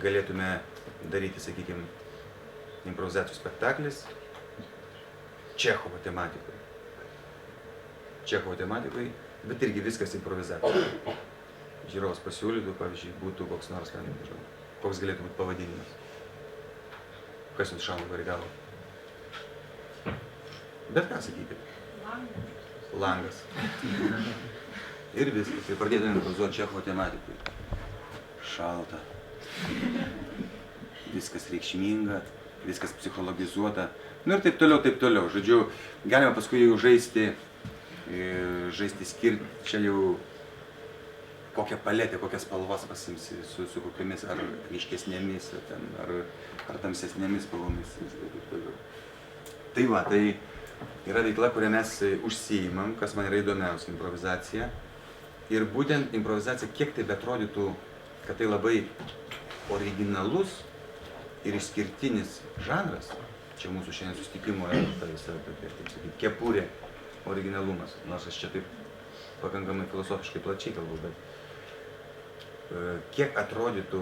Galėtume daryti, sakykime, improvizacijos spektaklis Čechovo tematikui, bet irgi viskas improvizacija. Žiūrovas pasiūlytų, pavyzdžiui, būtų koks nors, koks galėtų būti pavadinimas. Kas jums šauna dabar į galvą? Bet ką sakykit? Langas. Ir viskas. Ir pradėtume improvizuoti Čechovo tematikui. Šalta. Viskas reikšminga, viskas psichologizuota. Nu ir taip toliau. Žodžiu, galima paskui jau žaisti skirti, čia jau kokią paletę, kokias spalvas pasimsi, su kokiamis ar ryškesnėmis, ar tamsesnėmis spalvomis. Tai yra veikla, kurią mes užsiimam, kas man yra įdomiausia, improvizacija. Ir būtent improvizacija, kiek tai beatrodytų, kad tai labai originalus ir išskirtinis žanras, čia mūsų šiandien susitikimo yra ta visa, taip sakyti, kepurė originalumas, nors aš čia taip pakankamai filosofiškai plačiai kalbu, bet kiek atrodytų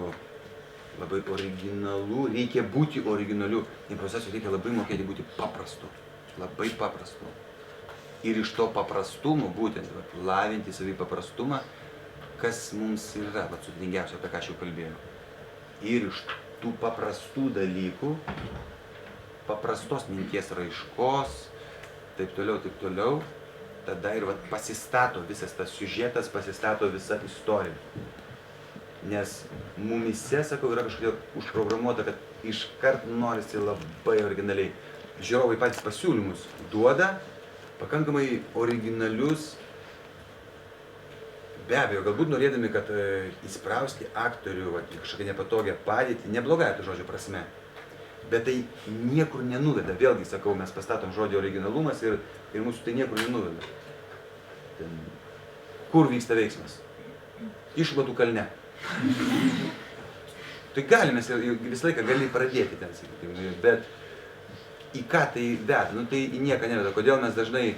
labai originalu, reikia būti originaliu, improvizacijų reikia labai mokėti būti paprastu, labai paprastu. Ir iš to paprastumo, būtent, lavinti savį paprastumą, kas mums yra sudėtingiausia, apie ką aš jau kalbėjau. Ir iš tų paprastų dalykų, paprastos minties raiškos, taip toliau, tada ir pasistato visas tas siužetas, pasistato visa istorija. Nes mumise, sakau, yra kažkodėl užprogramuota, kad iškart norisi labai originaliai. Žiūrovai patys pasiūlymus duoda pakankamai originalius Be abejo, galbūt norėdami, kad įsprausti aktorių į kažkokią nepatogią padėtį, neblogąją to žodžio prasme, bet tai niekur nenuveda. Vėlgi, sakau, mes pastatom žodį originalumas ir mūsų tai niekur nenuveda. Ten, kur vyksta veiksmas? Išmatų kalne. Tai galime, visą laiką gali pradėti ten, sakykime, bet į ką tai veda? Nu tai į nieką neveda. Kodėl mes dažnai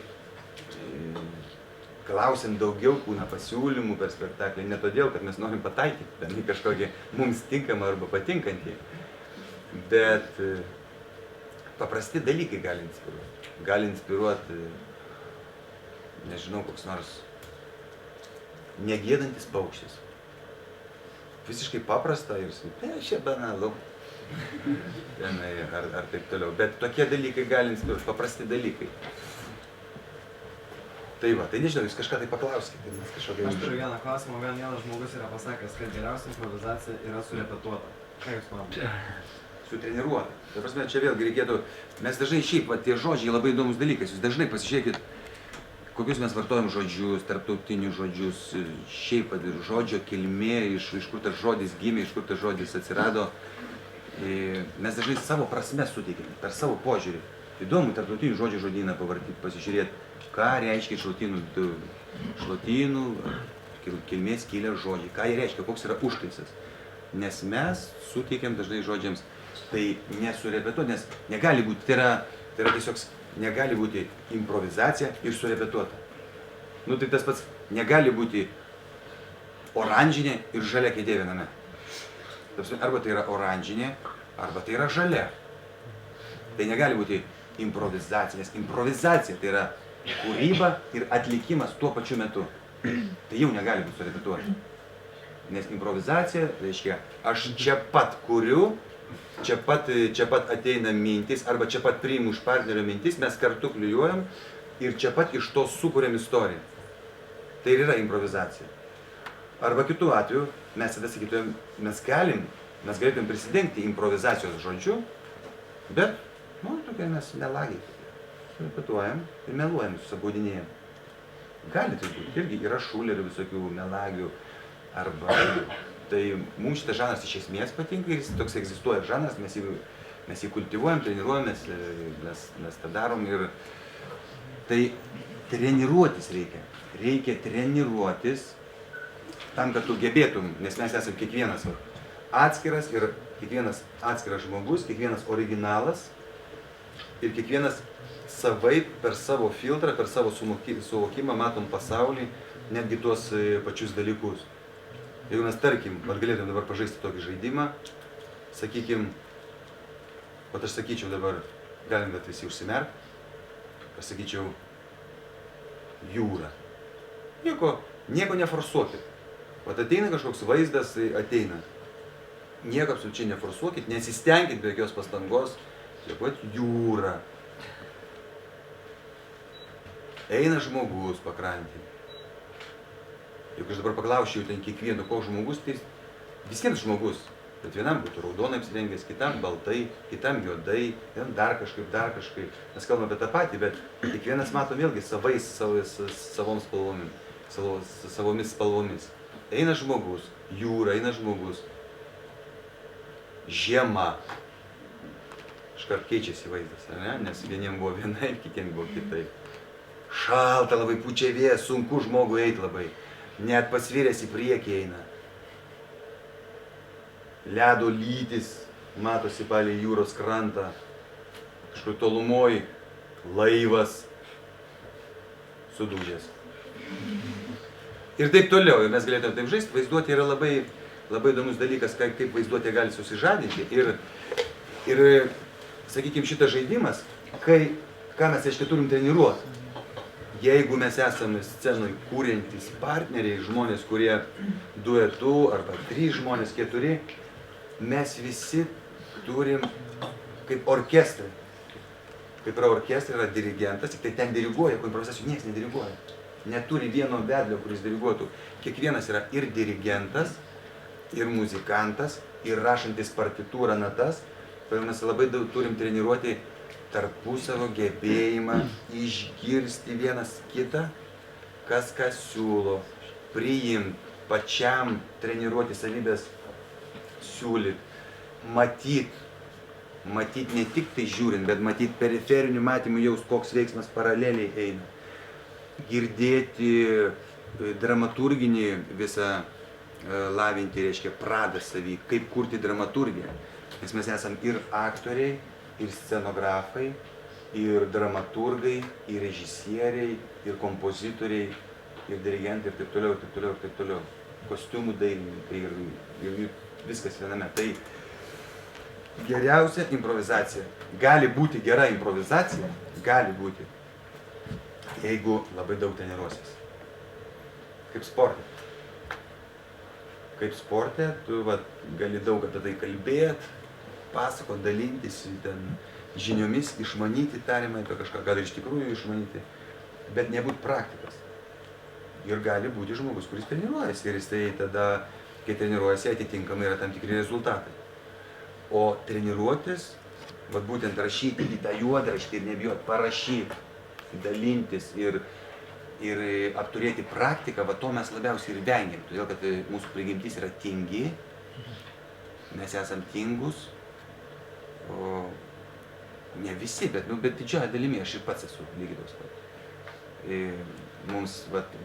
klausim daugiau kūną pasiūlymų per spektaklį? Ne todėl, kad mes norim pataikyti ten į kažkokį mums tinkamą arba patinkantį, bet paprasti dalykai gali inspiruoti. Gali inspiruoti, nežinau, koks nors negėdantis paukštis. Visiškai paprasta ir čia banalu. Ar taip toliau. Bet tokie dalykai gali inspiruoti, paprasti dalykai. Tai va, tai nežinau, jūs kažką tai paklauskite. Aš turiu vieną klausimą, vienas žmogus yra pasakęs, kad geriausia improvizacija yra surepetuota. Ką jūs manote? Sutreniruota. Tai prasme, čia vėlgi reikėtų, mes dažnai šiaip, va, tie žodžiai labai įdomus dalykas, jūs dažnai pasižiūrėkit, kokius mes vartojam žodžius, tarptautinius žodžius, šiaip žodžio kilmė, iš kur tas žodis gimė, iš kur tas žodis atsirado. Mes dažnai savo prasme suteikime, per savo požiūrį. Įdomu tarptautinių žodžių žodyną pavartyti, pasižiūrėti, ką reiškia šlotynų kilmės kilę žodžiai, ką jie reiškia, koks yra užtaisas. Nes mes suteikiam dažnai žodžiams, tai nesurepetuoti, nes negali būti, tai yra tiesiog, negali būti improvizacija ir surepetuota. Nu tai tas pats, negali būti oranžinė ir žalia kėdė viename. Arba tai yra oranžinė, arba tai yra žalia. Tai negali būti improvizacija, nes improvizacija tai yra kūryba ir atlikimas tuo pačiu metu. Tai jau negali būti surepetuota. Nes improvizacija reiškia, aš čia pat kuriu, čia pat ateina mintis, arba čia pat priimu iš partnerio mintis, mes kartu klijuojam ir čia pat iš to sukuriam istoriją. Tai ir yra improvizacija. Arba kitu atveju, mes tada sakytumėm, mes galėtumėm prisidengti improvizacijos žodžiu, bet, nu, tokie mes melagiai. Repetuojam ir meluojam, susibaudinėjam. Gali tai būti, irgi yra šulerių visokių melagių, arba tai mums šitas žanras iš esmės patinka ir jis toks egzistuoja žanras, mes jį kultivuojam, treniruojamės, mes tą darom ir tai treniruotis reikia. Reikia treniruotis tam, kad tu gebėtum, nes mes esame kiekvienas atskiras ir kiekvienas atskiras žmogus, kiekvienas originalas ir kiekvienas savaip per savo filtrą, per savo suvokimą matom pasaulį, netgi tuos pačius dalykus. Jeigu mes, tarkim, galėtume dabar pažaisti tokį žaidimą, sakykim, aš sakyčiau dabar, galim bet visi užsimerkti, aš sakyčiau jūra. Nieko neforsuokit. Ateina kažkoks vaizdas, ateina. Nieko absoliučiai neforsuokit, nesistengkit be jokios pastangos, jūra. Eina žmogus pakrantį. Juk aš dabar paklausčiau ten kiekvieno, koks žmogus, tai visiems žmogus. Bet vienam būtų raudonai apsirengęs, kitam baltai, kitam juodai, dar kažkaip. Mes kalbame apie tą patį, bet kiekvienas matom vėlgi savomis spalvomis. Eina žmogus, jūra, eina žmogus, žiema. Iškart keičiasi vaizdas, ne? Nes vieniem buvo vienaip, kitiem buvo kitaip. Šalta labai, pučia vėjas, sunku žmogui eiti labai. Net pasviręs į priekį eina. Ledo lytis matosi palei jūros krantą. Kažkur tolumoj laivas sudūžęs. Ir taip toliau. Ir mes galėtume taip žaisti. Vaizduotė yra labai įdomus dalykas, kaip vaizduotė gali susižadinti. Ir sakykime, šitas žaidimas, ką mes aiškiai turim treniruoti. Jeigu mes esame scenoje kūrentys partneriai, žmonės, kurie duetu, arba 3 žmonės, 4, mes visi turim kaip orkestrą. Kaip yra orkestrai, yra dirigentas, tik tai ten diriguoja, ko improvizacijų niekas nediriguoja. Neturi vieno vedlio, kuris diriguotų. Kiekvienas yra ir dirigentas, ir muzikantas, ir rašantis partitūrą natas. Todėl mes labai daug turim treniruoti tarpusavo gebėjimą išgirsti vienas kitą, kas ką siūlo, priimt, pačiam treniruoti savybės, siūlyt, matyt ne tik tai žiūrint, bet matyt periferiniu matymu jaus, koks veiksmas paraleliai eina. Girdėti dramaturginį visą lavinti, reiškia pradą savį, kaip kurti dramaturgiją. Nes mes esam ir aktoriai, ir scenografai, ir dramaturgai, ir režisieriai, ir kompozitoriai, ir dirigentai, ir taip toliau, ir taip toliau, ir taip toliau. Kostiumų dailininkai ir viskas viename. Tai geriausia improvizacija. Gali būti gera improvizacija, gali būti, jeigu labai daug treniruosies. Kaip sporte. Kaip sporte, tu gali daug apie tai kalbėt, pasakot, dalintis ten žiniomis, išmanyti tariamai apie kažką, gal ir iš tikrųjų išmanyti, bet nebūt praktikas. Ir gali būti žmogus, kuris treniruojasi ir jis tai tada, kai treniruojasi, atitinkamai yra tam tikri rezultatai. O treniruotis, būtent rašyti į tą juodraštį ir nebijot parašyti, dalintis ir apturėti praktiką, to mes labiausiai ir vengiam, todėl kad mūsų prigimtis yra tingi, mes esam tingus, o ne visi, bet didžioji dalimi aš ir pats esu lygiai toks pat. Mums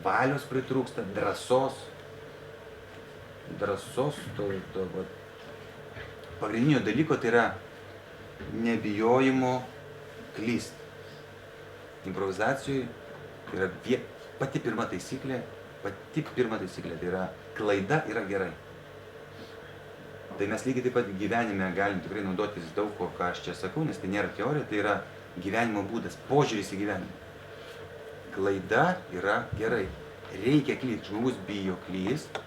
valios pritrūksta, drąsos, pagrindinio dalyko tai yra nebijojimo klysti. Improvizacijoj tai yra pati pirma taisyklė, tai yra klaida yra gerai. Tai mes lygiai taip pat gyvenime galim tikrai naudotis daug ko, ką aš čia sakau, nes tai nėra teorija, tai yra gyvenimo būdas, požiūris į gyvenimą. Klaida yra gerai. Reikia klysti, žmogus bijo klysti,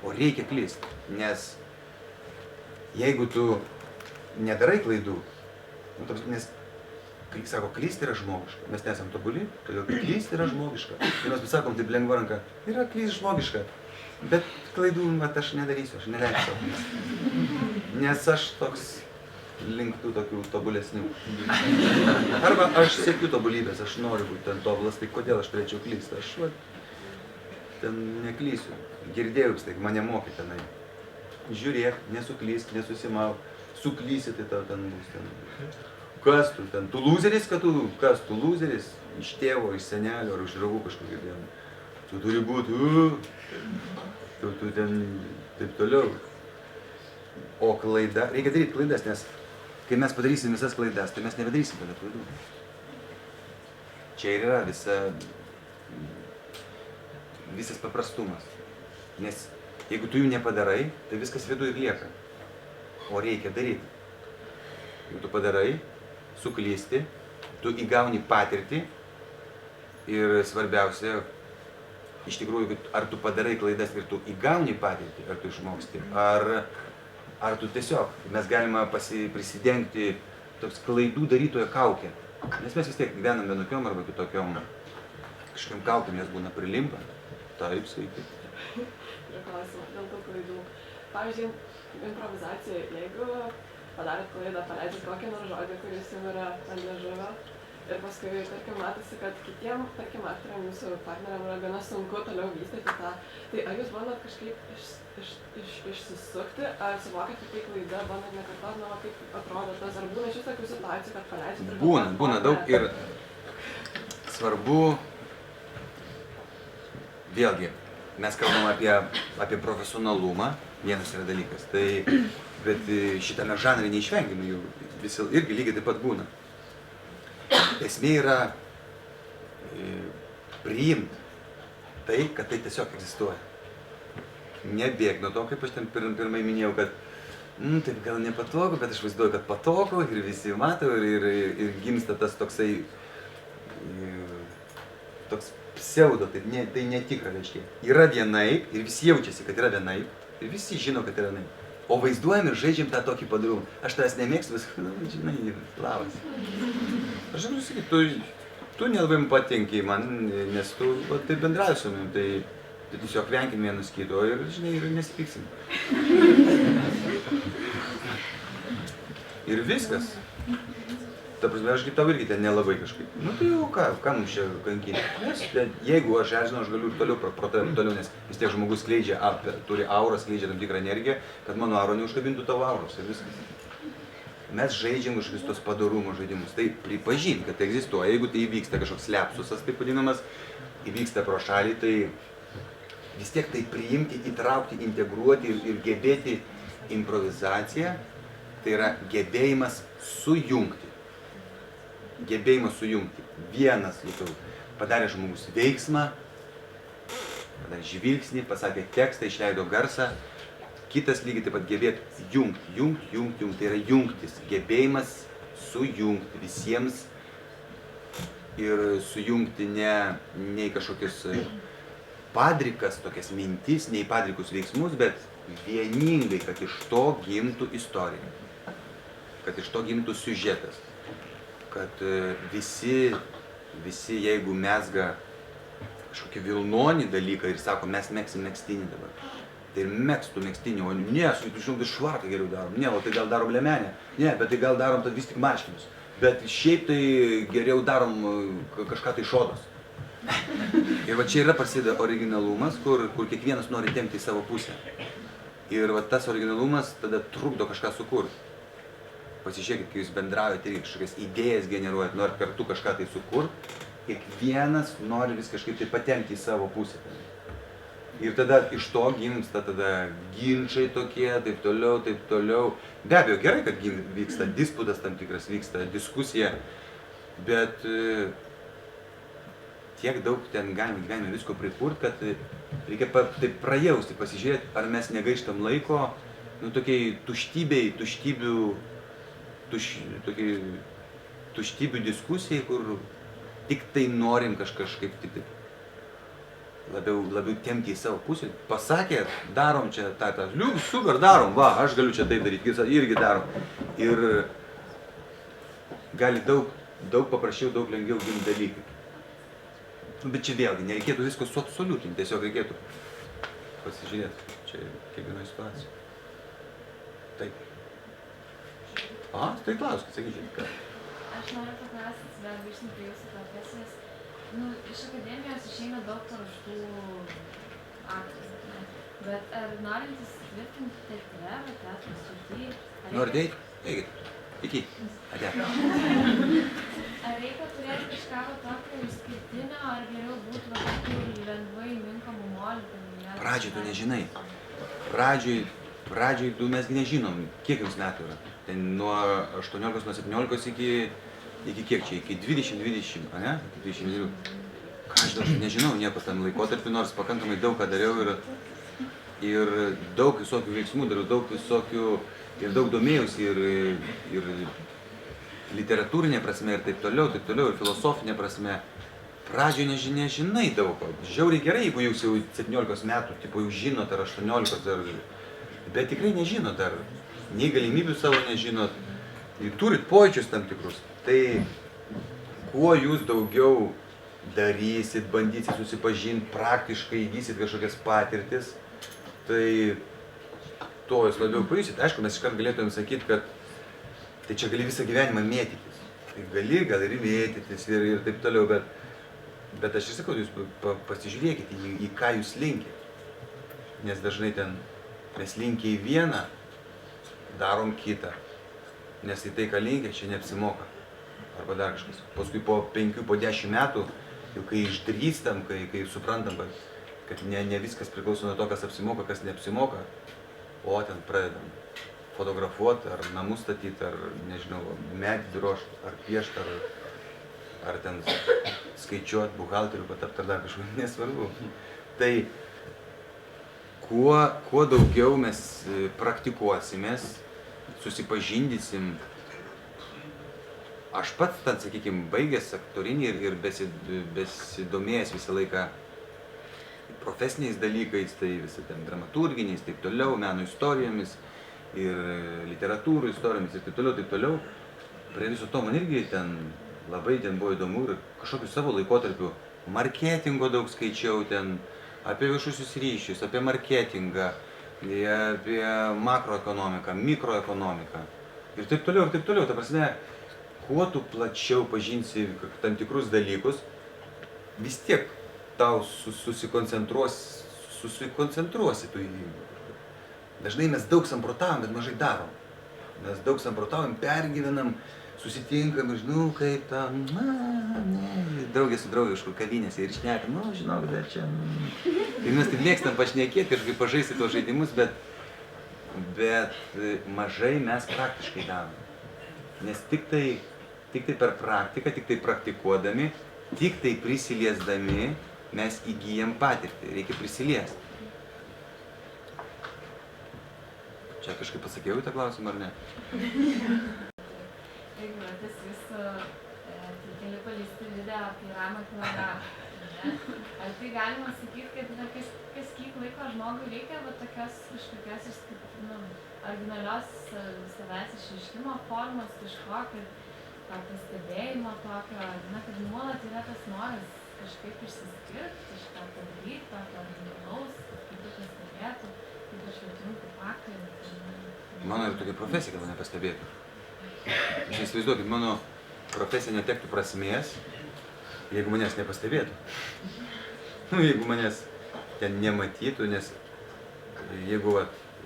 o reikia klysti, nes jeigu tu nedarai klaidų, nes sako, klysti yra žmogiška, mes nesam tobuli, todėl klysti yra žmogiška. Ir mes sakom taip lengva ranka, yra klysti žmogiška, bet klaidų aš nedarysiu, aš neleisiu. Nes aš toks link tų tokių tobulesnių. Arba aš siekiu tobulybės, aš noriu būti ten tobulas, tai kodėl aš turėčiau klysti? Aš ten neklysiu. Girdėjau, tai mane mokė tenai. Žiūrėk, nesuklysk, nesusimauk, suklysi, tai tau ten bus ten. Kas tu ten? Tu lūzeris, kas tu lūzeris? Iš tėvo, iš senelio ar iš draugų kažkokį dieną. Tu turi būti, tu ten taip toliau. O klaida, reikia daryti klaidas, nes kai mes padarysim visas klaidas, tai mes nebedarysim tada klaidų. Čia ir yra visas paprastumas. Nes jeigu tu jų nepadarai, tai viskas viduje ir lieka. O reikia daryti. Jeigu tu padarai, suklysti, tu įgauni patirtį ir svarbiausia, iš tikrųjų, ar tu padarai klaidas ir tu įgauni patirtį, ar tu išmoksti, ar tu tiesiog, mes galime prisidengti toks klaidų darytojo kaukę. Nes mes vis tiek gyvenam vienokiom arba kitokiom kažkokiam kaukėm, nes būna prilimpa. Taip, sveiki. Turiu klausimą dėl tų klaidų. Pavyzdžiui, improvizacija, jeigu padarėt klaidą, paleidžiat kokį nors žodį, kuris jau yra ant liežuvio, ir paskui, tarkim, matosi, kad kitiem, tarkim, aktoriam, jūsų partneriam yra gana sunku toliau vystyti tą. Tai ar jūs bandot kažkaip išsisukti, ar suvokiat, kad tai klaida, bandot nekartot, kaip atrodo tas, ar būna iš vis tokių situacijų, kad paleidžiat ir... Būna daug ir svarbu, vėlgi, mes kalbam apie profesionalumą, vienas yra dalykas, bet šitame žanre neišvengiamai jų visi irgi lygiai taip pat būna. Esmė yra priimti tai, kad tai tiesiog egzistuoja. Nebėg nuo to, kaip aš ten pirmai minėjau, kad taip gal nepatogu, bet aš vaizduoju, kad patogu ir visi mato ir gimsta tas toksai toks pseudo, tai netikra, reiškia. Yra vienaip ir visi jaučiasi, kad yra vienaip ir visi žino, kad yra vienaip. O vaizduojam ir žaidžiam tą tokį padarumą. Aš tavęs nemėgstu, žinai, labas. Aš noriu sakyti, tu nelabai patinki man, nes tu taip bendrauji su manim, tai tiesiog venkim vienas kito ir, žinai, ir nesipyksim. Ir viskas. ta prasme, aš kaip tau irgi ten nelabai kažkaip. Nu tai jau ką mums čia kankinti. Jeigu aš erzinu, aš galiu ir toliau, nes vis tiek žmogus skleidžia, turi aurą, skleidžia tam tikrą energiją, kad mano auro neužkabintų tavo auros ir viskas. Mes žaidžiam kažkokius tos padarumo žaidimus. Tai pripažint, kad tai egzistuoja. Jeigu tai įvyksta kažkoks lepsusas, taip vadinamas, įvyksta pro šalį, tai vis tiek tai priimti, įtraukti, integruoti ir gebėti improvizaciją. Tai yra gebėjimas sujungti. Gebėjimas sujungti. Vienas, padarė žmogus veiksmą, padarė žvilgsnį, pasakė tekstą, išleido garsą. Kitas lygiai taip pat gebėti jungti. Tai yra jungtis. Gebėjimas sujungti visiems ir sujungti ne į kažkokius padrikas, tokias mintis, ne į padrikus veiksmus, bet vieningai, kad iš to gimtų istorija. Kad iš to gimtų siužetas, kad visi jeigu mesga kažkokį vilnonį dalyką ir sako, mes megsim megztinį dabar, tai ir megztų megztinį, o ne, su švarką geriau darom, ne, o tai gal darom lemenę, ne, bet tai gal darom vis tik marškinius, bet šiaip tai geriau darom kažką tai šodos. Ir va čia yra prasideda originalumas, kur kiekvienas nori tempti į savo pusę. Ir va tas originalumas tada trukdo kažką sukurti. Pasižiūrėkit, kai jūs bendraujate ir kažkokias idėjas generuojat, norit kartu kažką tai sukurti, kiekvienas nori vis kažkaip tai patempti į savo pusę. Ir tada iš to gimsta tada ginčai tokie, taip toliau. Be abejo, gerai, kad vyksta disputas tam tikras, vyksta diskusija, bet tiek daug ten galime gyvenime visko prikurti, kad reikia taip prajausti, pasižiūrėti, ar mes negaištam laiko, tokiai tuštybių diskusijai, kur tik tai norim kažkaip tik labiau tempti į savo pusę. Pasakė, darom čia tą, super, darom, va, aš galiu čia taip daryti, irgi darom. Ir gali daug paprasčiau, daug lengviau gimti dalykai. Bet čia vėlgi, nereikėtų visko suabsoliutinti, tiesiog reikėtų pasižiūrėti, čia kiekvienoje situacijoje. Taip. Tai klauskit, sakykit, ką. Aš noriu paklausti, vėl grįžtant prie jūsų profesijos. Iš akademijos išeina daug paruoštų aktorių, bet ar norintys tvirtinti teatre, teatro srity? Norite eiti? Eikit. Iki. Ate. Ar reikia turėti kažką tokio išskirtinio, ar geriau būtų tokių lengvai minkamų molių? Pradžioj tu nežinai. Pradžioj mes nežinom, kiek jums metų yra. Ten nuo 18, nuo 17 iki kiek čia, iki 20, ne? 22. Ką aš nežinau nieko tam laikotarpį, nors pakankamai daug ką dariau ir daug visokių veiksmų dariau, daug domėjausi ir literatūrinė prasme ir taip toliau, ir filosofinė prasme. Pradžioje nežinai daug ko. Žiauriai gerai, jeigu jūs jau 17 metų, jau žinot, ar 18, bet tikrai nežinot, ar nei galimybių savo nežinot, turit pojūčius tam tikrus. Tai kuo jūs daugiau darysit, bandysit susipažinti, praktiškai įgysit kažkokias patirtis, tai to jūs labiau pajusit. Aišku, mes iškart galėtumėm sakyti, kad tai čia gali visą gyvenimą mėtytis. Tai gal ir mėtytis ir taip toliau, bet aš ir sakau, jūs pasižiūrėkite į ką jūs linkit. Nes dažnai ten mes linkę į vieną, darom kitą. Nes į tai, ką linkę, čia neapsimoka. Arba dar kažkas. Paskui po 5, po 10 metų, jau kai išdrįstam, kai suprantam, kad ne viskas priklauso nuo to, kas apsimoka, kas neapsimoka, o ten pradedam fotografuoti, ar namus statyti, ar, nežinau, medį drožti, ar piešti, ar ten skaičiuoti, buhalterių patapti, ar dar kažką, nesvarbu. Tai kuo daugiau mes praktikuosimės, susipažindysim. Aš pats, ten, sakykime, baigęs aktorinį ir besidomėjęs visą laiką profesiniais dalykais, tai visą ten dramaturginiais, taip toliau, meno istorijomis ir literatūrų istorijomis ir taip toliau. Prie viso to man irgi ten labai buvo įdomu ir kažkokiu savo laikotarpiu marketingo daug skaičiau ten, apie viešuosius ryšius, apie marketingą, apie makroekonomiką, mikroekonomiką ir taip toliau. Ta prasme, kuo tu plačiau pažinsi tam tikrus dalykus, vis tiek tau susikoncentruosi tu į... Dažnai mes daug samprotavom, bet mažai darom. Mes daug samprotavom, pergyvenam, susitinkam ir žinau, kaip ta, draugė su draugė kažkur kavinėse ir šnekam, žinok, dar čia. Ir mes taip mėgstam pašnekėti, kažkaip pažaisti tuos žaidimus, bet mažai mes praktiškai darom. Nes tik tai per praktiką, tik tai praktikuodami, tik tai prisiliesdami mes įgyjam patirtį. Reikia prisiliesti. Čia kažkaip pasakiau į tą klausimą, ar ne? Jeigu tas jūsų keli paleisti video apie ramą kilogramą, ar tai galima sakyti, kad kas kiek laiko žmogui reikia tokios kažkokios originalios savęs išreiškimo formos, kažkokio pastebėjimo tokio, kad nuolat yra tas noras kažkaip išsiskirti, kažką padaryti, tokio originalaus, kaip tai pastebėtų, kaip išvietinti faktą. Mano yra tokia profesija, kad mane pastebėtų. Aš įsivaizduokit, mano profesija netektų prasmės, jeigu manęs nepastebėtų. Jeigu manęs ten nematytų, nes jeigu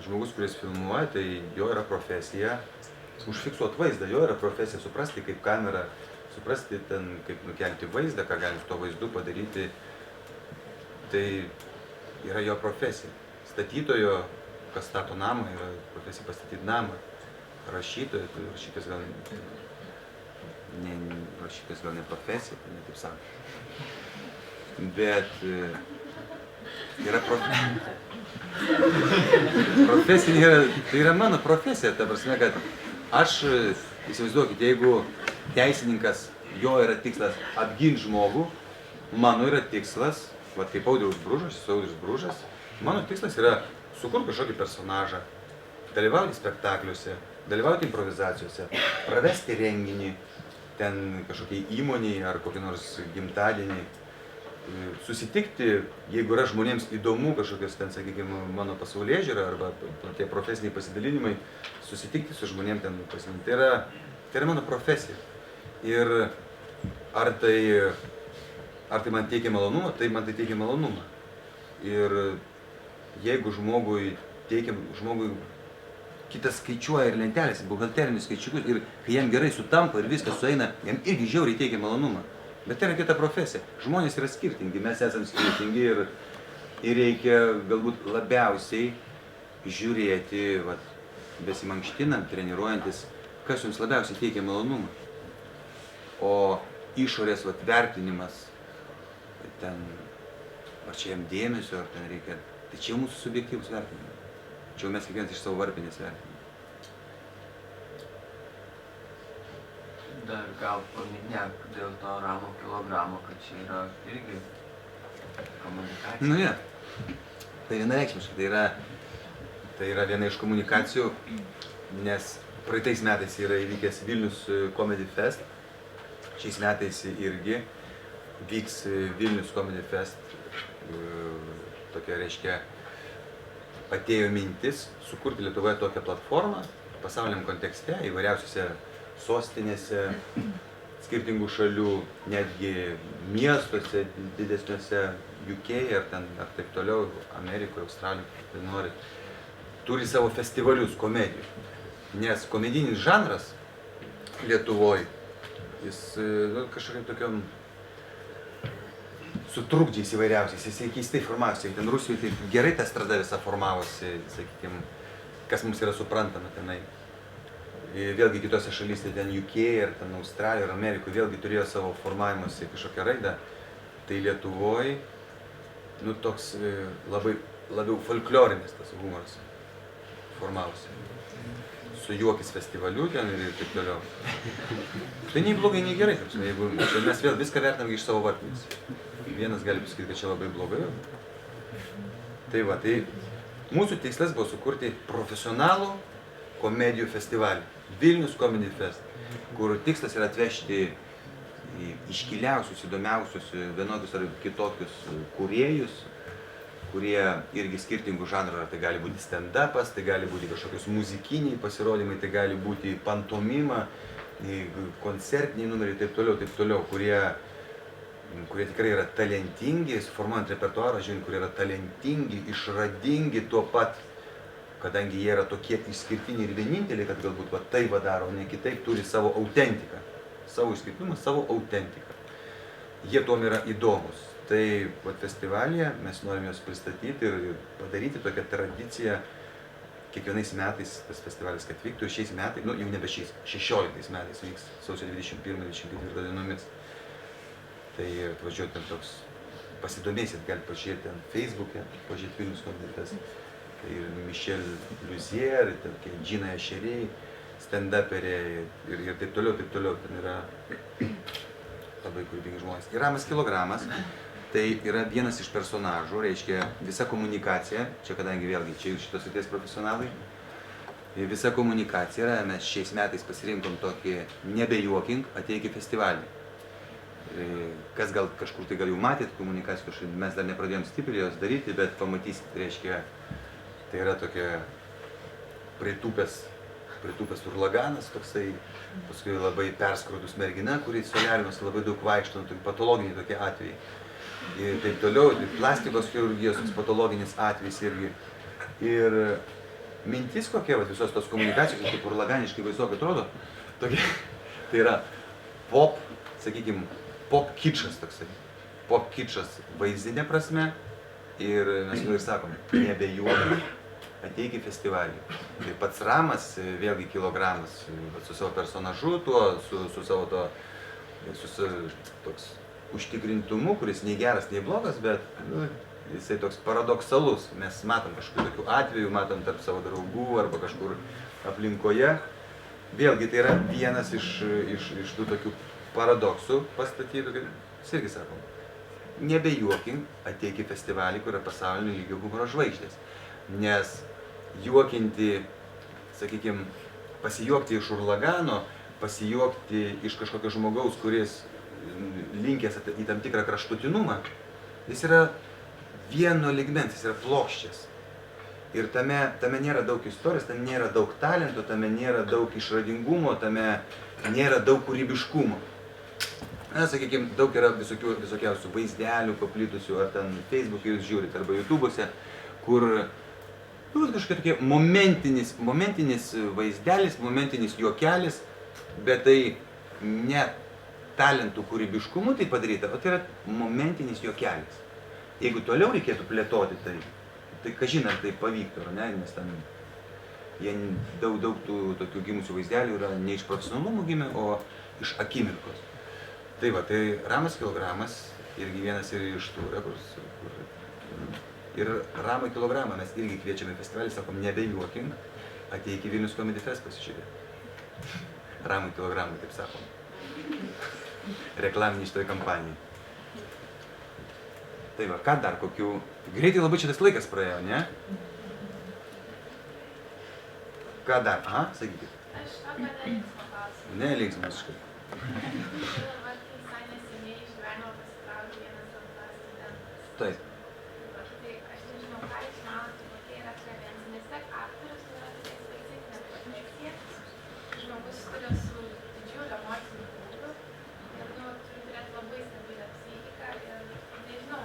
žmogus, kuris filmuoja, tai jo yra profesija užfiksuoti vaizdą, jo yra profesija suprasti kaip kamera, suprasti ten kaip nukelti vaizdą, ką galim su to vaizdu padaryti. Tai yra jo profesija. Statytojo, kas stato namą, yra profesija pastatyti namą. Rašytojas gal ne profesija, tai ne taip sako. Bet yra profesija, tai yra mano profesija, ta prasme, kad aš, įsivaizduokit, jeigu teisininkas, jo yra tikslas apginti žmogų, mano yra tikslas, kaip Audriaus Bružas, mano tikslas yra sukurti kažkokį personažą, dalyvauti spektakliuose, dalyvauti improvizacijose, pravesti renginį, ten kažkokiai įmoniai ar kokį nors gimtadienį, susitikti, jeigu yra žmonėms įdomu kažkokios ten, sakykime, mano pasaulėžiūra arba tie profesiniai pasidalinimai, susitikti su žmonėm ten pasidalinti. Tai yra mano profesija. Ir ar tai man teikia malonumą, tai man tai teikia malonumą. Ir jeigu žmogui kitas skaičiuoja ir lentelėse, buhalterinius skaičiukus, ir kai jam gerai sutampa ir viskas sueina, jam irgi žiauriai teikia malonumą. Bet tai yra kita profesija. Žmonės yra skirtingi, mes esame skirtingi ir reikia galbūt labiausiai žiūrėti, besimankštinant, treniruojantis, kas jums labiausiai teikia malonumą. O išorės vertinimas, ten, ar čia jam dėmesio, ar ten reikia, tai čia jau mūsų subjektyvus vertinimas. Čia jau mes kiekvienas iš savo varpinės vertiname. Dar gal paminėk dėl to ramo kilogramo, kad čia yra irgi komunikacija. Ne, tai vienareikšmiškai, tai yra viena iš komunikacijų, nes praeitais metais yra įvykęs Vilnius Comedy Fest, šiais metais irgi vyks Vilnius Comedy Fest, tokia reiškia, atėjo mintis sukurti Lietuvoje tokią platformą pasauliniam kontekste, įvairiausiuose sostinėse, skirtingų šalių, netgi miestuose didesniuose, UK ar taip toliau, Amerikoje, Australijoje, tai nori, turi savo festivalius komedijų. Nes komedinis žanras Lietuvoje, jis kažkokiam tokiam su trukdžiais įvairiausiais, jisai keistai formavosi. Ten Rusijoje tai gerai ta estrada visa formavosi, sakykime, kas mums yra suprantama tenai. Vėlgi kitose šalyse, ten UK ar ten Australija ar Amerikoje, vėlgi turėjo savo formavimuose kažkokią raidą. Tai Lietuvoje, toks labiau folklorinis tas humoras formavosi. Su juokis festivaliu ten ir taip toliau. Tai nei blogai, nei gerai. Jeigu mes vėl viską vertinam iš savo varpinės. Vienas gali pasakyti, kad čia labai blogai. Tai mūsų tikslas buvo sukurti profesionalų komedijų festivalį. Vilnius Comedy Fest, kur tikslas yra atvežti iškiliausius, įdomiausius, vienokius ar kitokius kūrėjus, kurie irgi skirtingų žanrų, tai gali būti stand-upas, tai gali būti kažkokios muzikiniai pasirodymai, tai gali būti pantomima, koncertiniai numeriai ir taip toliau, kurie tikrai yra talentingi, suformuojant repertuarą, žiūrint, kurie yra talentingi, išradingi tuo pat, kadangi jie yra tokie išskirtiniai ir vieninteliai, kad galbūt va tai vadaro, ne kitaip, turi savo autentiką, savo išskirtinumą, savo autentiką. Jie tuom yra įdomus. Tai va festivalyje mes norim juos pristatyti ir padaryti tokią tradiciją. Kiekvienais metais tas festivalis, kad vyktų, ir šiais metais, nu jau nebe šiais, 16 metais vyks sausio 21-24 dienomis. Tai atvažiuoti ten toks, pasidomėsit, galite pažiūrėti ten Facebook'e, pažiūrėti Vilnius komitetas. Tai ir Michelle Luzier, tokie Gina Ešeriai, stand-uperiai ir taip toliau. Ten yra labai kūrybingi žmonės. Ir Ramas Kilogramas, tai yra vienas iš personažų, reiškia visa komunikacija, čia kadangi vėlgi čia šitos srities profesionalai, visa komunikacija yra, mes šiais metais pasirinkom tokį nebejuokink, ateik į festivalį. Kas gal kažkur tai gal jau matėt komunikacijų, mes dar nepradėjom stipriai jos daryti, bet pamatysit, reiškia, tai yra tokia pritūpęs urlaganas, toksai, paskui labai perskrudus mergina, kuri soliariumas labai daug vaikšto, patologiniai tokie atvejai. Ir taip toliau, plastikos chirurgijos patologinis atvejis irgi. Ir mintis kokia, visos tos komunikacijos, kaip urlaganiškai baisokai atrodo, tokia, tai yra pop, sakykime, pop kičas toksai. Pop kičas vaizdinė prasme ir mes jau ir sakom, nebejuokink, ateik į festivalį. Ir pats Ramas, vėlgi Kilogramas, su savo personažu, su savo toks užtikrintumu, kuris nei geras, nei blogas, bet jisai toks paradoksalus. Mes matom kažkokių tokių atvejų, matom tarp savo draugų arba kažkur aplinkoje. Vėlgi tai yra vienas iš tų tokių paradoksų pastatytų, kaip irgi sakom, nebejuokink, ateik į festivalį, kur yra pasaulinio lygio humoro žvaigždės. Nes juokinti, sakykime, pasijuokti iš urlagano, pasijuokti iš kažkokio žmogaus, kuris linkęs į tam tikrą kraštutinumą, jis yra vieno lygmens, jis yra plokščias. Ir tame nėra daug istorijos, tame nėra daug talento, tame nėra daug išradingumo, tame nėra daug kūrybiškumo. Na, sakykime, daug yra visokiausių vaizdelių paplitusių, ar ten Facebook'e jūs žiūrite, arba YouTube'uose, kur kažkokia tokia momentinis vaizdelis, momentinis juokelis, bet tai ne talentų kūrybiškumu tai padaryta, o tai yra momentinis juokelis. Jeigu toliau reikėtų plėtoti tai kažin ar tai pavyktų, ar ne, nes ten daug tų tokių gimusių vaizdelių yra ne iš profesionalumo gimę, o iš akimirkos. Tai va, tai Ramas Kilogramas irgi vienas ir iš tų rekurs. Ir Ramą Kilogramą mes irgi kviečiame į festivalį, sakom, nebejuokink, ateik į Vilnius Comedy Fest pasižiūrėti. Ramą Kilogramą, taip sakom. Reklaminį šitoj kampanijai. Tai va, ką dar kokių... Greitai labai šitas laikas praėjo, ne? Ką dar? Aha, sakykit. Aš to nelinksmą klausimą. Nelinksmas kažkaip. Vat visai neseniai iš gyvenimo pasitraukė vienas antras studentas. Taip. Tai aš nežinau, ką jūs manote, kokia yra prevencija, nes tiek aktorius yra tokia specifinė patirties. Žmogus turi su didžiuliu emociniu krūviu ir turi turėti labai stabilią psichiką ir nežinau,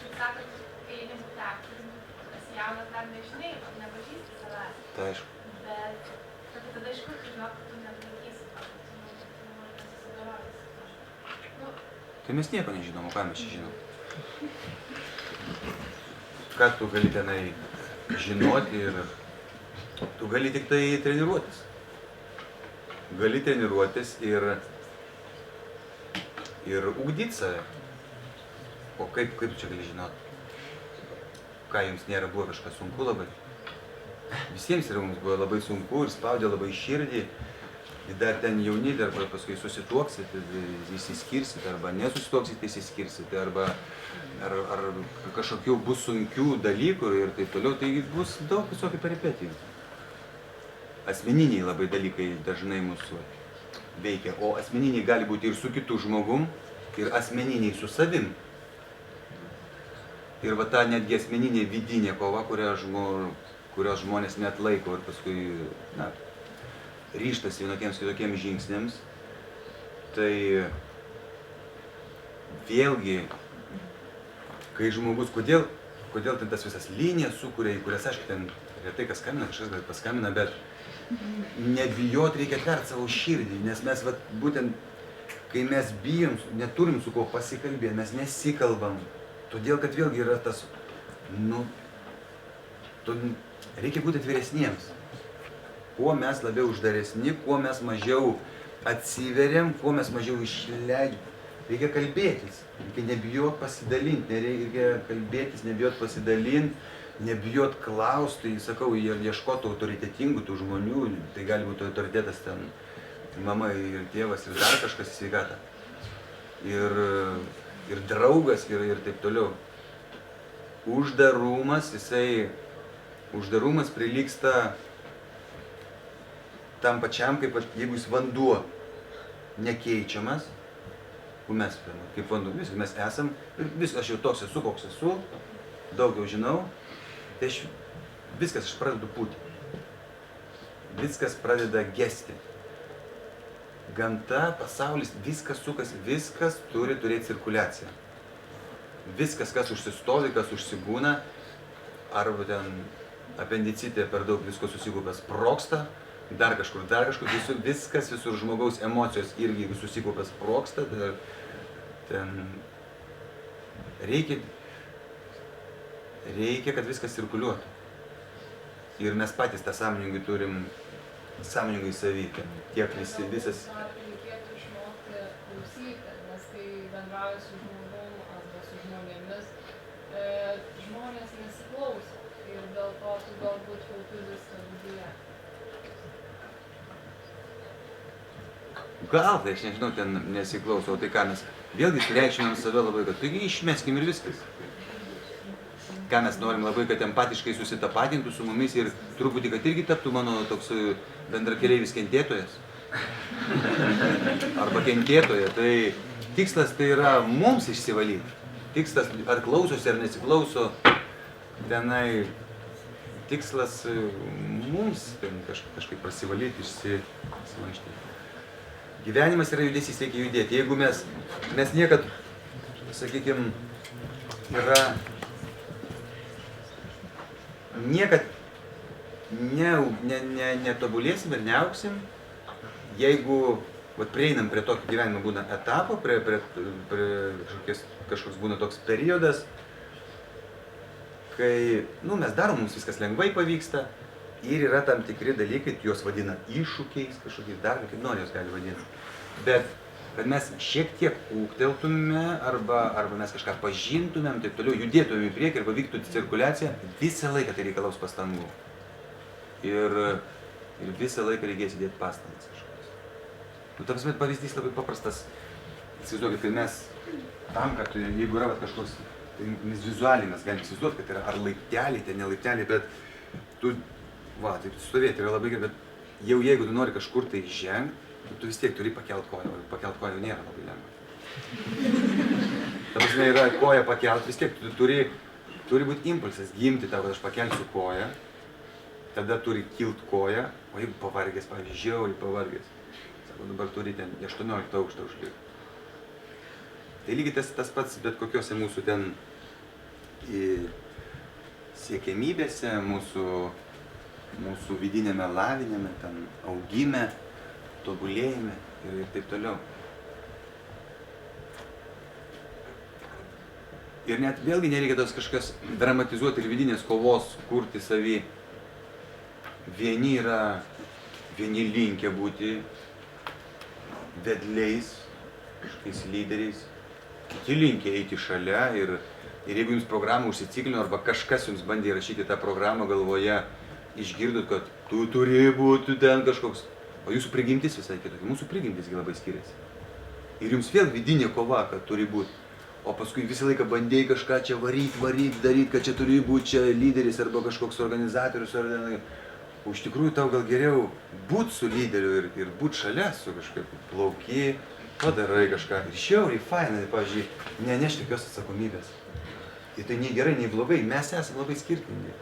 kaip sakot, kai eini būti aktorius, esi jaunas dar nežinai, nepažįsti savęs. Tai aišku. Bet tada iš kur tu žinok, kad tu neatlaikysi to, kad tu nesusidorosi su kažkuo. Tai mes nieko nežinom, o ką mes čia žinom? Ką tu gali tenai žinoti ir tu gali tik tai treniruotis. Gali treniruotis ir ugdyti save. O kaip tu čia gali žinoti? Ką jums nėra buvo kažkas sunku labai? Visiems yra mums buvo labai sunku ir spaudė labai širdį. Dar ten jauni, dar paskui susituoksit, išsiskirsit, arba nesusituoksit, išsiskirsit, arba ar kažkokių bus sunkių dalykų ir taip toliau. Tai bus daug visokių peripetijų. Asmeniniai labai dalykai dažnai mūsų veikia, o asmeniniai gali būti ir su kitu žmogum, ir asmeniniai su savim. Ir va ta netgi asmeninė vidinė kova, kurios žmonės net laiko ir paskui, na, ryštasi vienokiems kitokiems žingsniams, tai vėlgi, kai žmogus, kodėl ten tas visas linijas sukuria, į kurias, aišku, ten retai kas skambina, kažkas gal paskambina, bet nebijot reikia atvert savo širdį, nes mes būtent, kai mes bijom, neturim su kuo pasikalbėti, mes nesikalbam, todėl, kad vėlgi yra tas, reikia būti atviresniems. Kuo mes labiau uždaresni, kuo mes mažiau atsiveriam, kuo mes mažiau išleidžiam. Reikia kalbėtis, reikia nebijot pasidalinti, reikia kalbėtis, nebijot pasidalinti, nebijot klausti, sakau, ieškoti autoritetingų tų žmonių, tai gali būti autoritetas ten mama ir tėvas ir dar kažkas į sveikatą. Ir draugas ir taip toliau. Uždarumas prilygsta tam pačiam, kaip jeigu jis vanduo nekeičiamas, mes kaip vanduo, mes esam, viskas, aš jau toks esu, koks esu, daugiau žinau, tai viskas aš pradedu pūti. Viskas pradeda gesti. Gamta, pasaulis, viskas sukasi, viskas turi turėti cirkuliaciją. Viskas, kas užsistovi, kas užsibūna, arba ten apendicitė per daug visko susikaupęs sprogsta, dar kažkur, viskas, visur žmogaus emocijos irgi susikaupęs sprogsta, ten reikia, kad viskas cirkuliuotų. Ir mes patys tą sąmoningai turim, sąmoningai savy, tiek visas. Reikėtų išmokti klausyti, nes kai bendrauja su žmogum arba su žmonėmis, žmonės nesiklauso ir dėl to tu galbūt kaupi viską viduje. Gal, tai aš nežinau, ten nesiklauso, o tai ką mes vėlgi sureikšminam save labai, kad taigi išmeskim ir viskas. Ką mes norim labai, kad empatiškai susitapatintų su mumis ir truputį, kad irgi taptų mano toks bendrakeleivis kentėtojas. Arba kentėtoja. Tai tikslas tai yra mums išsivalyti. Tikslas ar klausosi ar nesiklauso, tenai tikslas mums ten kažkaip prasivalyti, išsimaištyti. Gyvenimas yra judesys, reikia judėti. Jeigu mes niekad, sakykime, niekad netobulėsim ir neaugsim, jeigu prieinam prie tokio gyvenimo būna etapo, prie kažkoks būna toks periodas, kai mes darom, mums viskas lengvai pavyksta ir yra tam tikri dalykai, juos vadina iššūkiais, kažkokiais dar, kaip nori jos gali vadinti. Bet kad mes šiek tiek ūgteltume arba mes kažką pažintumėm, taip toliau, judėtumėm į priekį ir pavyktų cirkuliacija, visą laiką tai reikalaus pastangų. Ir visą laiką reikės įdėti pastangas kažkokias. Ta prasme, pavyzdys labai paprastas. Įsivaizduokit, kad mes tam, kad jeigu yra kažkoks, tai mes vizualiai mes galim įsivaizduoti, kad yra ar laipteliai, ten ne laipteliai, bet tu, taip stovėti yra labai gerai, bet jau jeigu tu nori kažkur tai žengti, tu vis tiek turi pakelt koją, o pakelt koją nėra labai lengva. Ta prasme, yra koją pakelt, vis tiek turi būti impulsas gimti tau, kad aš pakelsiu koją, tada turi kilt koją, o jeigu pavargęs, pavyzdžiui, žiauriai pavargęs, sako, dabar turi ten 18 aukštą užlipti. Tai lygiai tas pats bet kokiuose mūsų ten siekiamybėse, mūsų vidinėme lavinime, ten augime, tobulėjime ir taip toliau. Ir net vėlgi nereikia tos kažkas dramatizuoti ir vidinės kovos kurti savį. Vieni linkę būti vedliais, kažkokiais lyderiais, kiti linkę eiti šalia ir jeigu jums programą užsiciklino arba kažkas jums bandė įrašyti tą programą galvoje, išgirdot, kad tu turi būti ten kažkoks. O jūsų prigimtis visai kitokia. Mūsų prigimtisgi labai skiriasi. Ir jums vėl vidinė kova, kad turi būti. O paskui visą laiką bandėjai kažką čia varyt, daryt, kad čia turi būti čia lyderis arba kažkoks organizatorius. O iš tikrųjų tau gal geriau būti su lyderiu ir būti šalia su kažkaip plauki, padarai kažką. Ir šiauriai fainai, pavyzdžiui, nenešti tokios atsakomybės. Ir tai nei gerai, nei blogai. Mes esame labai skirtingi.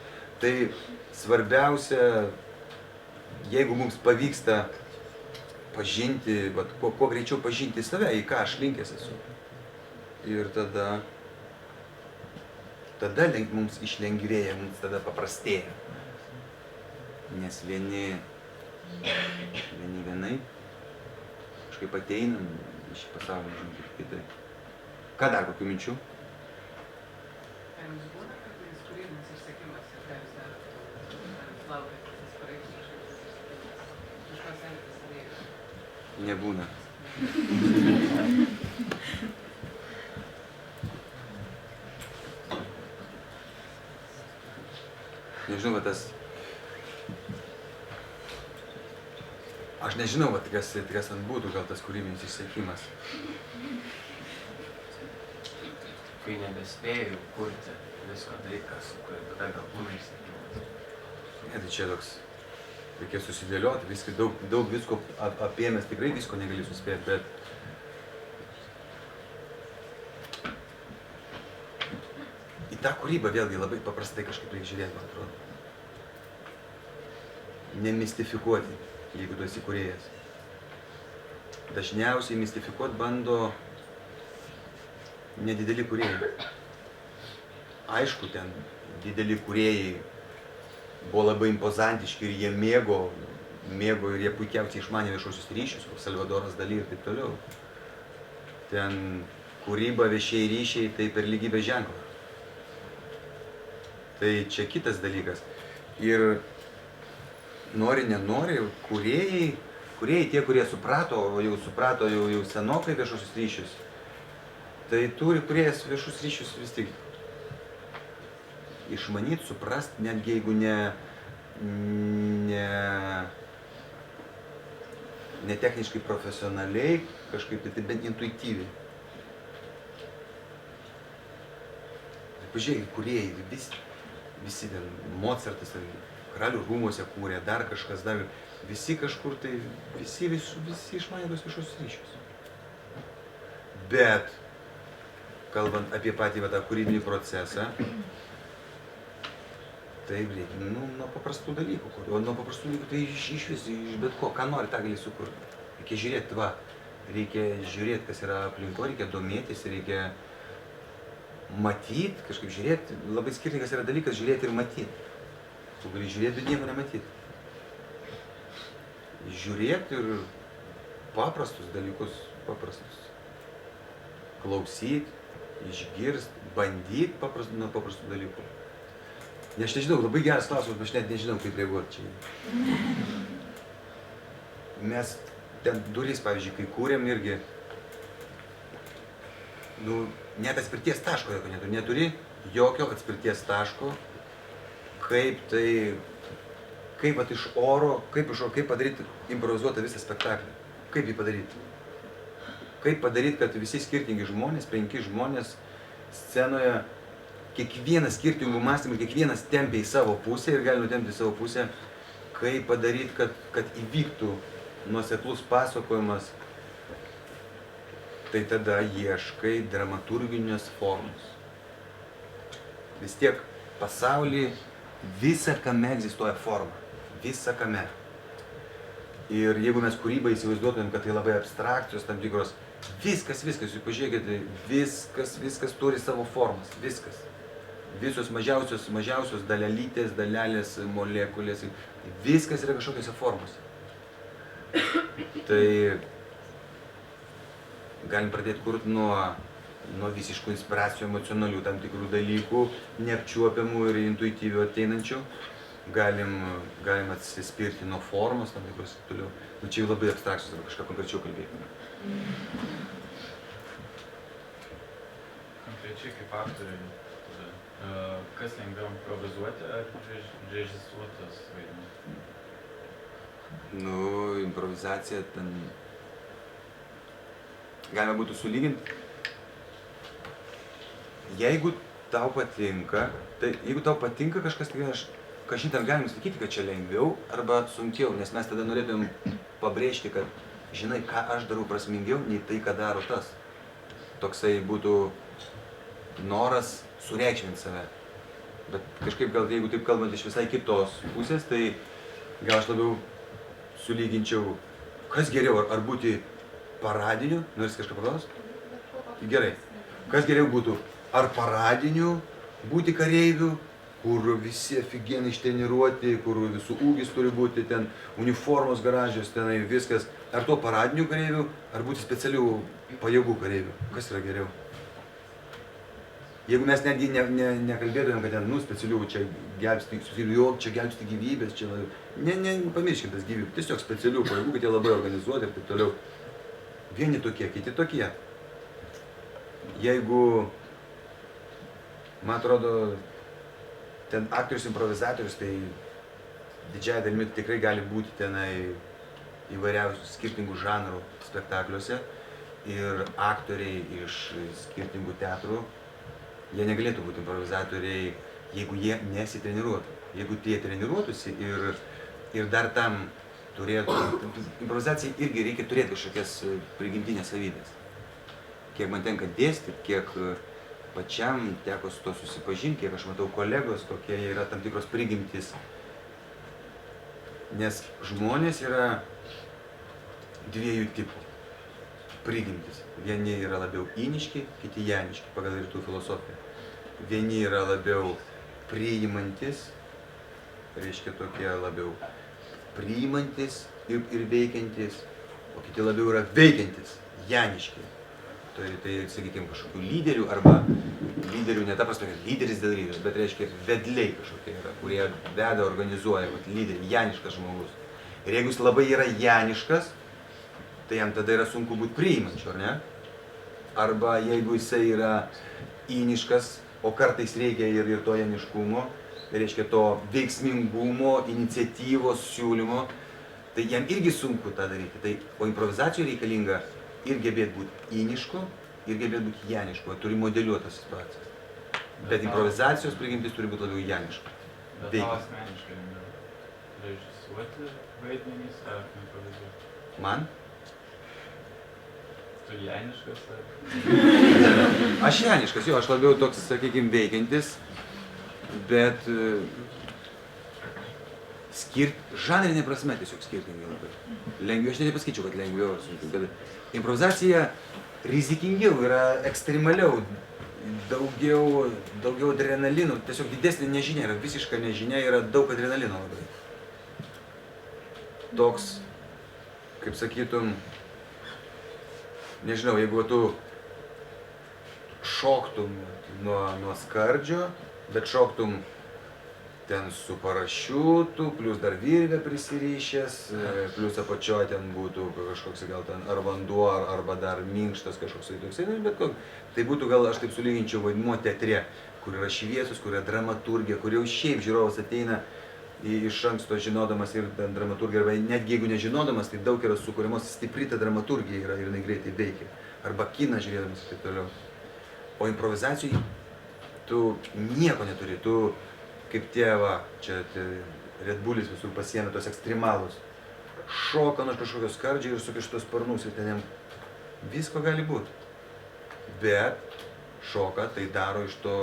Tai svarbiausia, jeigu mums pavyksta pažinti, vat, kuo greičiau pažinti save, į ką aš linkęs esu. Ir tada mums išlengvėja, mums tada paprastėja. Nes vieni vienai kažkaip ateinam iš pasaulio, žinom, kaip kitaip. Ką dar, kokių minčių? Ar jums būna kartais kūrybinis išsekimas ir ką jūs darote? Ar jūs laukite tas pareigūnas kažkoks išsekimas? Kažko stengiatės įveikti? Nebūna. Nežinau, va tas... Aš nežinau, va, kas ten būtų, gal tas kūrybinis išsekimas. Kai nebespėjau kurti visko tai, kas sukuri, tada gal būna išsekimas. Ne, tai čia toks... Reikės susidėlioti, viskai, daug visko apėmęs, tikrai visko negali suspėti, bet... Į tą kūrybą vėlgi labai paprastai kažkaip reikia žiūrėti, man atrodo. Nemistifikuoti, jeigu tu esi kūrėjas. Dažniausiai mistifikuoti bando nedideli kūrėjai. Aišku, ten dideli kūrėjai buvo labai impozantiški ir jie mėgo ir jie puikiausiai išmanė viešuosius ryšius, kaip Salvadoras Dali ir taip toliau. Ten kūryba, viešieji ryšiai, tai per lygybės ženklą. Tai čia kitas dalykas. Ir nori, nenori, kūrėjai tie, kurie suprato jau senokai viešuosius ryšius, tai turi kūrėjas viešus ryšius vis tik išmanyti, suprast, netgi jeigu ne techniškai profesionaliai, kažkaip tai bent intuityviai. Pažiūrėkit, kūrėjai, visi ten, Mozartas, Karalių rūmuose kūrė, dar kažkas, visi kažkur tai, visi išmanė tos viešuosius ryšius. Bet, kalbant apie patį tą kūrybinį procesą, tai reikia, nuo paprastų dalykų. O nuo paprastų dalykų tai iš bet ko, ką nori, tą gali sukurti. Reikia žiūrėti, reikia žiūrėti, kas yra aplinko, reikia domėtis, reikia matyti, kažkaip žiūrėti. Labai skirtingas yra dalykas žiūrėti ir matyti. Tu gali žiūrėti, bet nieko nematyti. Žiūrėti ir paprastus dalykus, klausyti, išgirsti, bandyti nuo paprastų dalykų. Ne, aš nežinau, labai geras klausimas, aš net nežinau, kaip reaguoti čia. Mes ten durys, pavyzdžiui, kai kūrėm irgi, net atspirties taško jokio neturi, jokio atspirties taško, kaip iš oro, kaip padaryti improvizuotą visą spektaklį. Kaip jį padaryti? Kaip padaryti, kad visi skirtingi žmonės, 5 žmonės scenoje, kiekvienas skirtingų mąstymų, kiekvienas tempia į savo pusę ir gali nutempti į savo pusę, kaip padaryti, kad įvyktų nuoseklus pasakojimas, tai tada ieškai dramaturginės formos. Vis tiek pasauly visa kame egzistuoja forma. Visa kame. Ir jeigu mes kūrybą įsivaizduotumėm, kad tai labai abstrakcijos tam tikros, viskas, jūs pažiūrėkite, viskas turi savo formas, viskas. Visos mažiausios dalelytės, dalelės, molekulės, viskas yra kažkokiose formose. Tai galim pradėti kurti nuo visiškų inspiracijų, emocionalių tam tikrų dalykų, neapčiuopiamų ir intuityvių ateinančių. Galim atsispirti nuo formos tam tikros ir toliau. Čia jau labai abstrakcijos, arba kažką konkrečiau kalbėkime. Konkrečiai kaip aktoriai, kas lengviau improvizuoti ar režisuotas vaidmuo? Improvizacija ten galima būtų sulyginti. Jeigu tau patinka kažkas, tai kažkaip ten galim sakyti, kad čia lengviau arba sunkiau, nes mes tada norėtumėm pabrėžti, kad žinai, ką aš darau prasmingiau, nei tai, ką daro tas. Toksai būtų noras sureikšminti save. Bet kažkaip gal, jeigu taip kalbant iš visai kitos pusės, tai gal aš labiau sulyginčiau kas geriau, ar būti paradiniu, norisi kažką paklausti? Gerai. Kas geriau būtų, ar paradiniu būti kareiviu, kur visi aфиgenai ištreniruoti, kur visų ūgis turi būti, ten uniformos gražios, tenai viskas. Ar tuo paradiniu kareiviu, ar būti specialių pajėgų kareiviu? Kas yra geriau? Jeigu mes netgi nekalbėtumėm, kad ten, specialių čia gelbsti gyvybės, čia... Pamirškim tas gyvybės, tiesiog specialių pajėgų, kad jie labai organizuoti ir taip toliau. Vieni tokie, kiti tokie. Jeigu, man atrodo, ten aktorius, improvizatorius, tai didžiąją dalimi tikrai gali būti tenai įvairiausių skirtingų žanrų spektakliuose ir aktoriai iš skirtingų teatrų, jie negalėtų būti improvizatoriai, jeigu jie nesitreniruotų. Jeigu tie treniruotųsi ir dar tam turėtų, improvizacijai irgi reikia turėti kažkokias prigimtinės savybės. Kiek man tenka dėstyti, kiek pačiam teko su to susipažinti, kiek aš matau kolegos, kokie yra tam tikros prigimtys. Nes žmonės yra dviejų tipų prigimtys. Vieni yra labiau įniški, kiti janiški, pagal rytų filosofiją. Vieni yra labiau priimantis, reiškia tokie labiau priimantis ir veikiantis, o kiti labiau yra veikiantis, janiški. Tai sakykime, kažkokių lyderių, arba lyderių ne ta prasme, kad lyderis dėl lyderis, bet reiškia vedliai kažkokie yra, kurie veda, organizuoja, lyderiai, janiškas žmogus. Ir jeigu jis labai yra janiškas, tai jam tada yra sunku būti priimančiu, ar ne? Arba jeigu jisai yra įniškas, o kartais reikia ir to janiškumo, tai reiškia to veiksmingumo, iniciatyvos, siūlymo, tai jam irgi sunku tą daryti. O improvizacijų reikalinga ir gebėti būti įnišku, ir gebėti būti janišku, turi modeliuoti tas situacijas. Bet improvizacijos prigimtis turi būti labiau janiška. Bet tau asmeniškai režisuoti vaidmenys ar improvizuoti? Man? Tu janiškas ar? Aš janiškas, jo, aš labiau toks, sakykime, veikiantis, bet žanrinė prasme tiesiog skirtingai labai. Lengviau, aš nepasakyčiau, kad lengviau ar sunkiau. Improvizacija rizikingiau, yra ekstremaliau, daugiau adrenalinų, tiesiog didesnė nežinia, yra visiška nežinia, yra daug adrenalino labai. Toks, kaip sakytum, nežinau, jeigu tu šoktum nuo skardžio, bet šoktum ten su parašiutu, plus dar virvę prisirišęs, plus apačioje ten būtų kažkoks gal ten ar vanduo, arba dar minkštas kažkoks toksai, bet tai būtų gal aš taip sulyginčiau vaidmuo teatre, kur yra šviesus, kur yra dramaturgija, kur jau šiaip žiūrovas ateina iš anksto žinodamas ir dramaturgija, arba netgi jeigu nežinodamas, tai daug yra sukūrimos stipri ta dramaturgija yra ir jinai greitai veikia, arba kiną žiūrėdamas ir taip toliau. O improvizacijai tu nieko neturi, tu kaip tėva, čia Red Bullis visur pasiėmė tos ekstremalus, šoka nuo kažkokio skardžio ir sukištos sparnus ir ten jam visko gali būti. Bet šoka tai daro iš to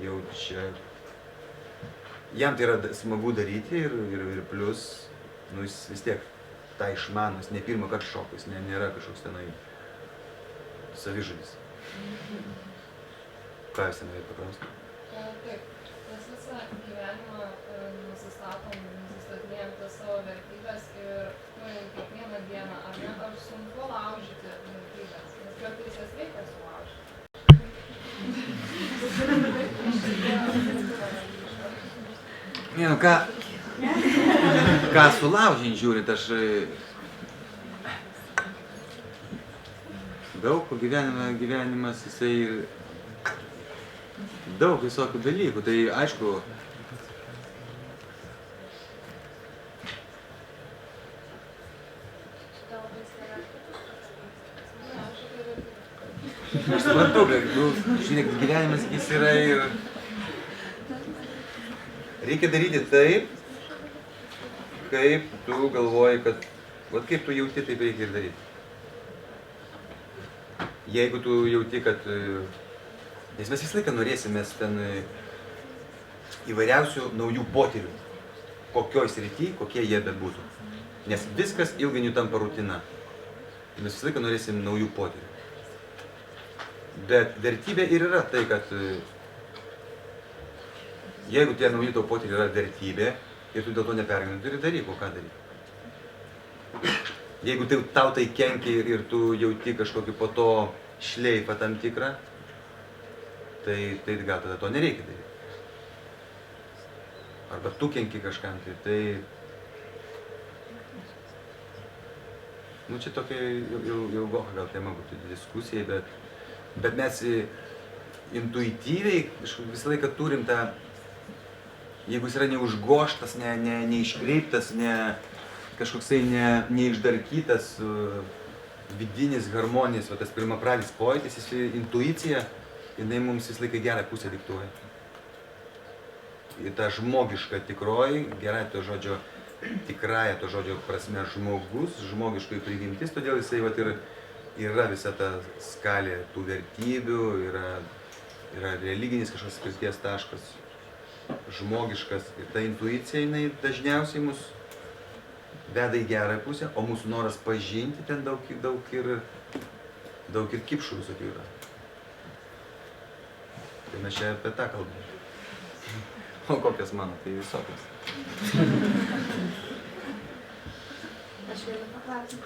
jau čia, jam tai yra smagu daryti ir plus, jis vis tiek tą išmano, jis ne pirmą kartą šoka, jis nėra kažkoks tenai savižudis. Ką jūs ten norėtumėte paklausti? Taip. Mes visą gyvenimą nusistatinėjom tas savo vertybės ir turim kiekvieną dieną, ar ne, ar sunku laužyti vertybės, nes kartais jas reikia sulaužyti. Ne, ką sulaužint žiūrit, aš daug gyvenimas jisai daug visokių dalykų, tai aišku, aš suprantu, kad, žiūrėk, gyvenimas jis yra ir reikia daryti taip, kaip tu galvoji, kad, vat kaip tu jauti, taip reikia ir daryti. Jeigu tu jauti, kad nes mes visą laiką norėsimės ten įvairiausių naujų potyrių, kokioj srity, kokie jie bebūtų. Nes viskas ilgainiui tampa rutina. Mes visą laiką norėsim naujų potyrių. Bet vertybė ir yra tai, kad jeigu tie nauji tavo potyriai yra vertybė ir tu dėl to nepergyveni, turi daryk, o ką daryti. Jeigu tau tai kenkia ir tu jauti kažkokį po to šleifą tam tikrą, tai gal tada to nereikia daryti. Arba tu kenki kažkam, tai nu čia tokia ilgoka gal tema būtų diskusijai, bet mes intuityviai visą laiką turim tą, jeigu jis yra neužgoštas, neiškreiptas, kažkoksai neišdarkytas vidinis harmonijos, va tas pirmapradis pojūtis, intuicija, jinai mums visą laiką gerą pusę diktuoja. Ir ta žmogiška tikroji, gerai to žodžio, tikrąja to žodžio prasme žmogus, žmogiškoji prigimtis, todėl jisai vat ir yra visa ta skalė tų vertybių, yra religinis kažkoks skirties taškas, žmogiškas. Ir ta intuicija, jinai dažniausiai mus veda į gerą pusę, o mūsų noras pažinti ten daug ir kipšų visokių yra. Tai mes čia apie tą kalbame. O kokias mano, tai visokias. Aš galiu paklausyti.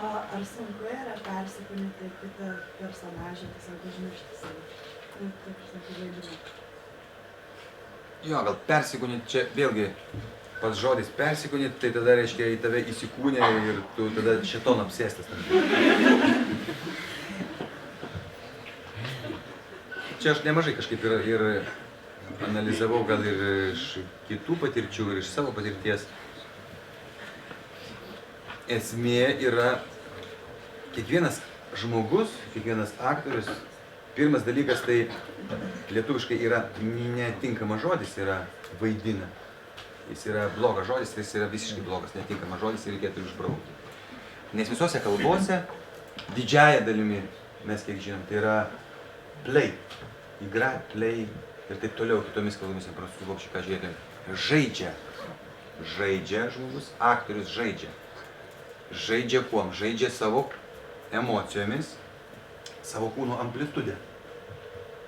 Ar sunku yra persikūnyti kitą personažą, tiesiog užmiršti save? Jo, gal persikūnyti, čia vėlgi pats žodis persikūnyti, tai tada reiškia į tave įsikūnė ir tu tada šėtono apsėstas. Čia aš nemažai kažkaip ir analizavau gal ir iš kitų patirčių, ir iš savo patirties. Esmė yra, kiekvienas žmogus, kiekvienas aktorius, pirmas dalykas tai lietuviškai yra netinkamas žodis, yra vaidina. Jis yra blogas žodis, jis yra visiškai blogas, netinkamas žodis ir reikėtų išbraukti. Nes visose kalbose, didžiąją dalimi, mes kiek žinom, tai yra play, igra, play ir taip toliau, kitomis kalbomis, prancūzų, vokiečių, ką žiūrėtume, žaidžia. Žaidžia žmogus, aktorius žaidžia. Žaidžia kuom? Žaidžia savo emocijomis, savo kūno amplitudę.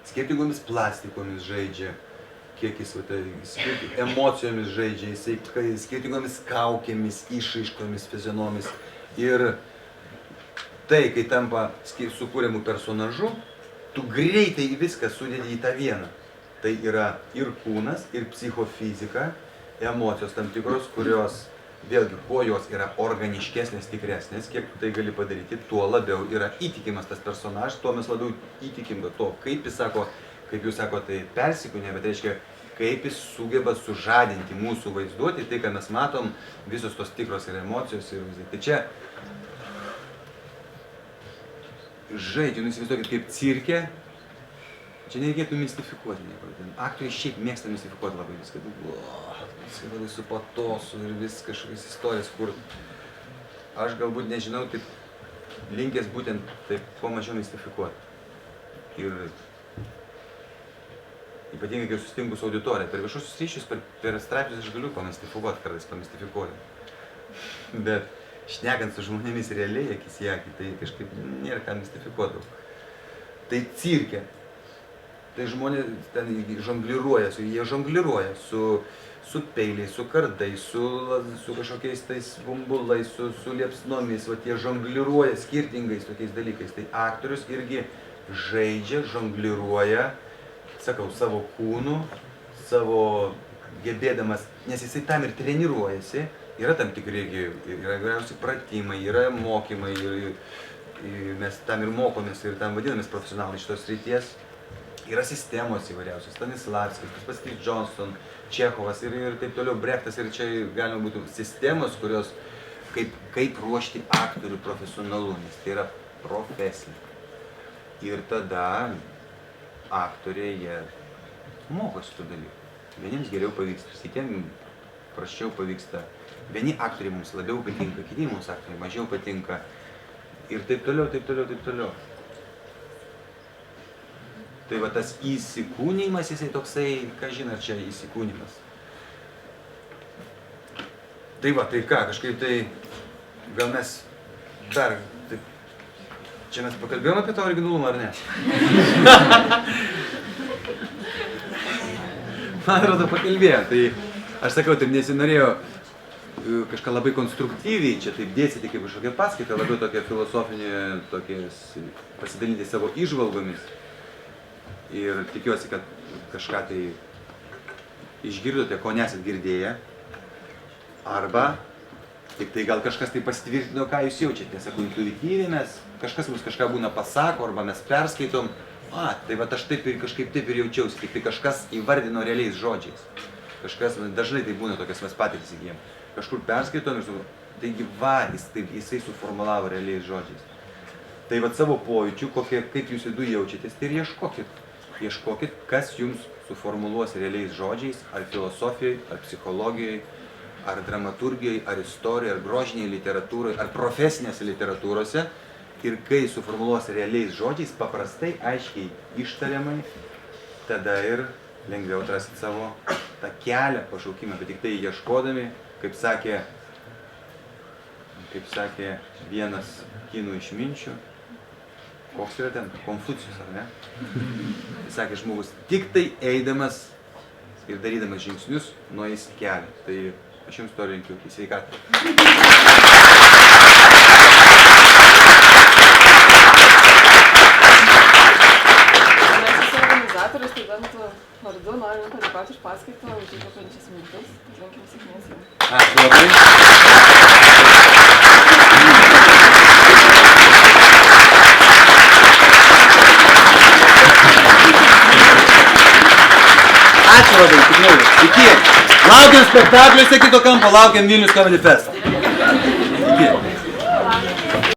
Skirtingomis plastikomis žaidžia, kiek jis emocijomis žaidžia, jisai skirtingomis kaukėmis, išraiškomis, fizionomis. Ir tai, kai tampa sukūriamų personažu, tu greitai viską sudedi į tą vieną. Tai yra ir kūnas, ir psichofizika, emocijos tam tikros, kurios, vėlgi, kuo jos yra organiškesnės, tikresnės, kiek tu tai gali padaryti, tuo labiau yra įtikimas tas personažas, tuo mes labiau įtikim to, kaip jis sako, kaip jūs sako, tai persikūnė, bet reiškia, kaip jis sugeba sužadinti mūsų vaizduoti, tai, ką mes matom, visos tos tikros ir emocijos ir vizai. Tai čia žaidžia, įsivaizduokit, kaip cirke, čia nereikėtų mistifikuoti nieko. Aktoriai šiaip mėgsta mistifikuoti labai viską. Labai su patosu ir vis kažkokias istorijas, kur aš galbūt nežinau, taip linkęs būtent taip kuo mažiau mistifikuoti. Ir ypatingai, kai susitinku su auditorija, per viešuosius ryšius, per straipsnius aš galiu pamistifikuoti, kartais pamistifikuoti. Bet šnekant su žmonėmis realiai, akis į akį, tai kažkaip nėra ką mistifikuoti. Tai cirke. Tai žmonės ten žongliruoja, jie žongliruoja su peiliais, su kardais, su kažkokiais tais bumbulais, su liepsnomis, va tie žongliruoja skirtingais tokiais dalykais. Tai aktorius irgi žaidžia, žongliruoja, sakau, savo kūnu, savo gebėdamas, nes jisai tam ir treniruojasi, yra tam tikri, yra įvairiausi pratimai, yra mokymai, ir mes tam ir mokomės ir tam vadinamės profesionalai šitos srities. Yra sistemos įvairiausios, Stanislavskis, tas pats Johnson, Čechovas ir taip toliau, Brechtas, ir čia galima būtų sistemos, kurios kaip ruošti aktorių profesionalų, nes tai yra profesija. Ir tada aktoriai, jie mokosi tų dalykų. Vieniems geriau pavyksta, kitiems prasčiau pavyksta. Vieni aktoriai mums labiau patinka, kiti mums aktoriai mažiau patinka. Ir taip toliau, taip toliau, taip toliau. Tai va tas įsikūnimas, jisai toksai, ką žinai, čia įsikūnimas. Tai va, tai ką, kažkaip tai, gal mes dar, taip, čia mes pakalbėjome apie tą originalumą, ar ne? Man atrodo, pakalbėjome, tai aš sakau, taip nesinorėjau kažką labai konstruktyviai čia taip dėstyti kaip kažkokią paskaitą, labiau tokią filosofinį, pasidalinti savo įžvalgomis. Ir tikiuosi, kad kažką tai išgirdote, ko nesat girdėję. Arba tik tai gal kažkas tai pasitvirtino, ką jūs jaučiate. Sakau, intuityviai mes, kažkas mums kažką būna pasako, arba mes perskaitom. Tai va aš taip ir kažkaip taip ir jaučiausi, tik tai kažkas įvardino realiais žodžiais. Kažkas, dažnai tai būna tokias mes patirtis įgyjam. Kažkur perskaitom ir taigi va, jisai suformulavo realiais žodžiais. Tai va savo pojūčių, kaip jūs viduj jaučiatės, tai ir ieškokit. Ieškokit, kas jums suformuluos realiais žodžiais, ar filosofijai, ar psichologijai, ar dramaturgijai, ar istorijai, ar grožiniai literatūrai, ar profesinėse literatūrose. Ir kai suformuluos realiais žodžiais, paprastai, aiškiai, ištariamai, tada ir lengviau atrasit savo tą kelią pašaukimą, bet tik tai ieškodami, kaip sakė vienas kinų išminčių, koks yra ten, Konfucijus, ar ne? Jis sakė žmogus, tik tai eidamas ir darydamas žingsnius, nueis kelią. Tai aš jums to linkiu, į sveikatą. Organizatorius studentų vardu noriu padėkoti už paskaitą, už įkvepiančias mintis. Linkim sėkmės jums. Ačiū labai. Ačiū labai, tikrai. Iki. Laukiam spektakliuose kito kampo, laukiam Vilnius Comedy Fest. Iki.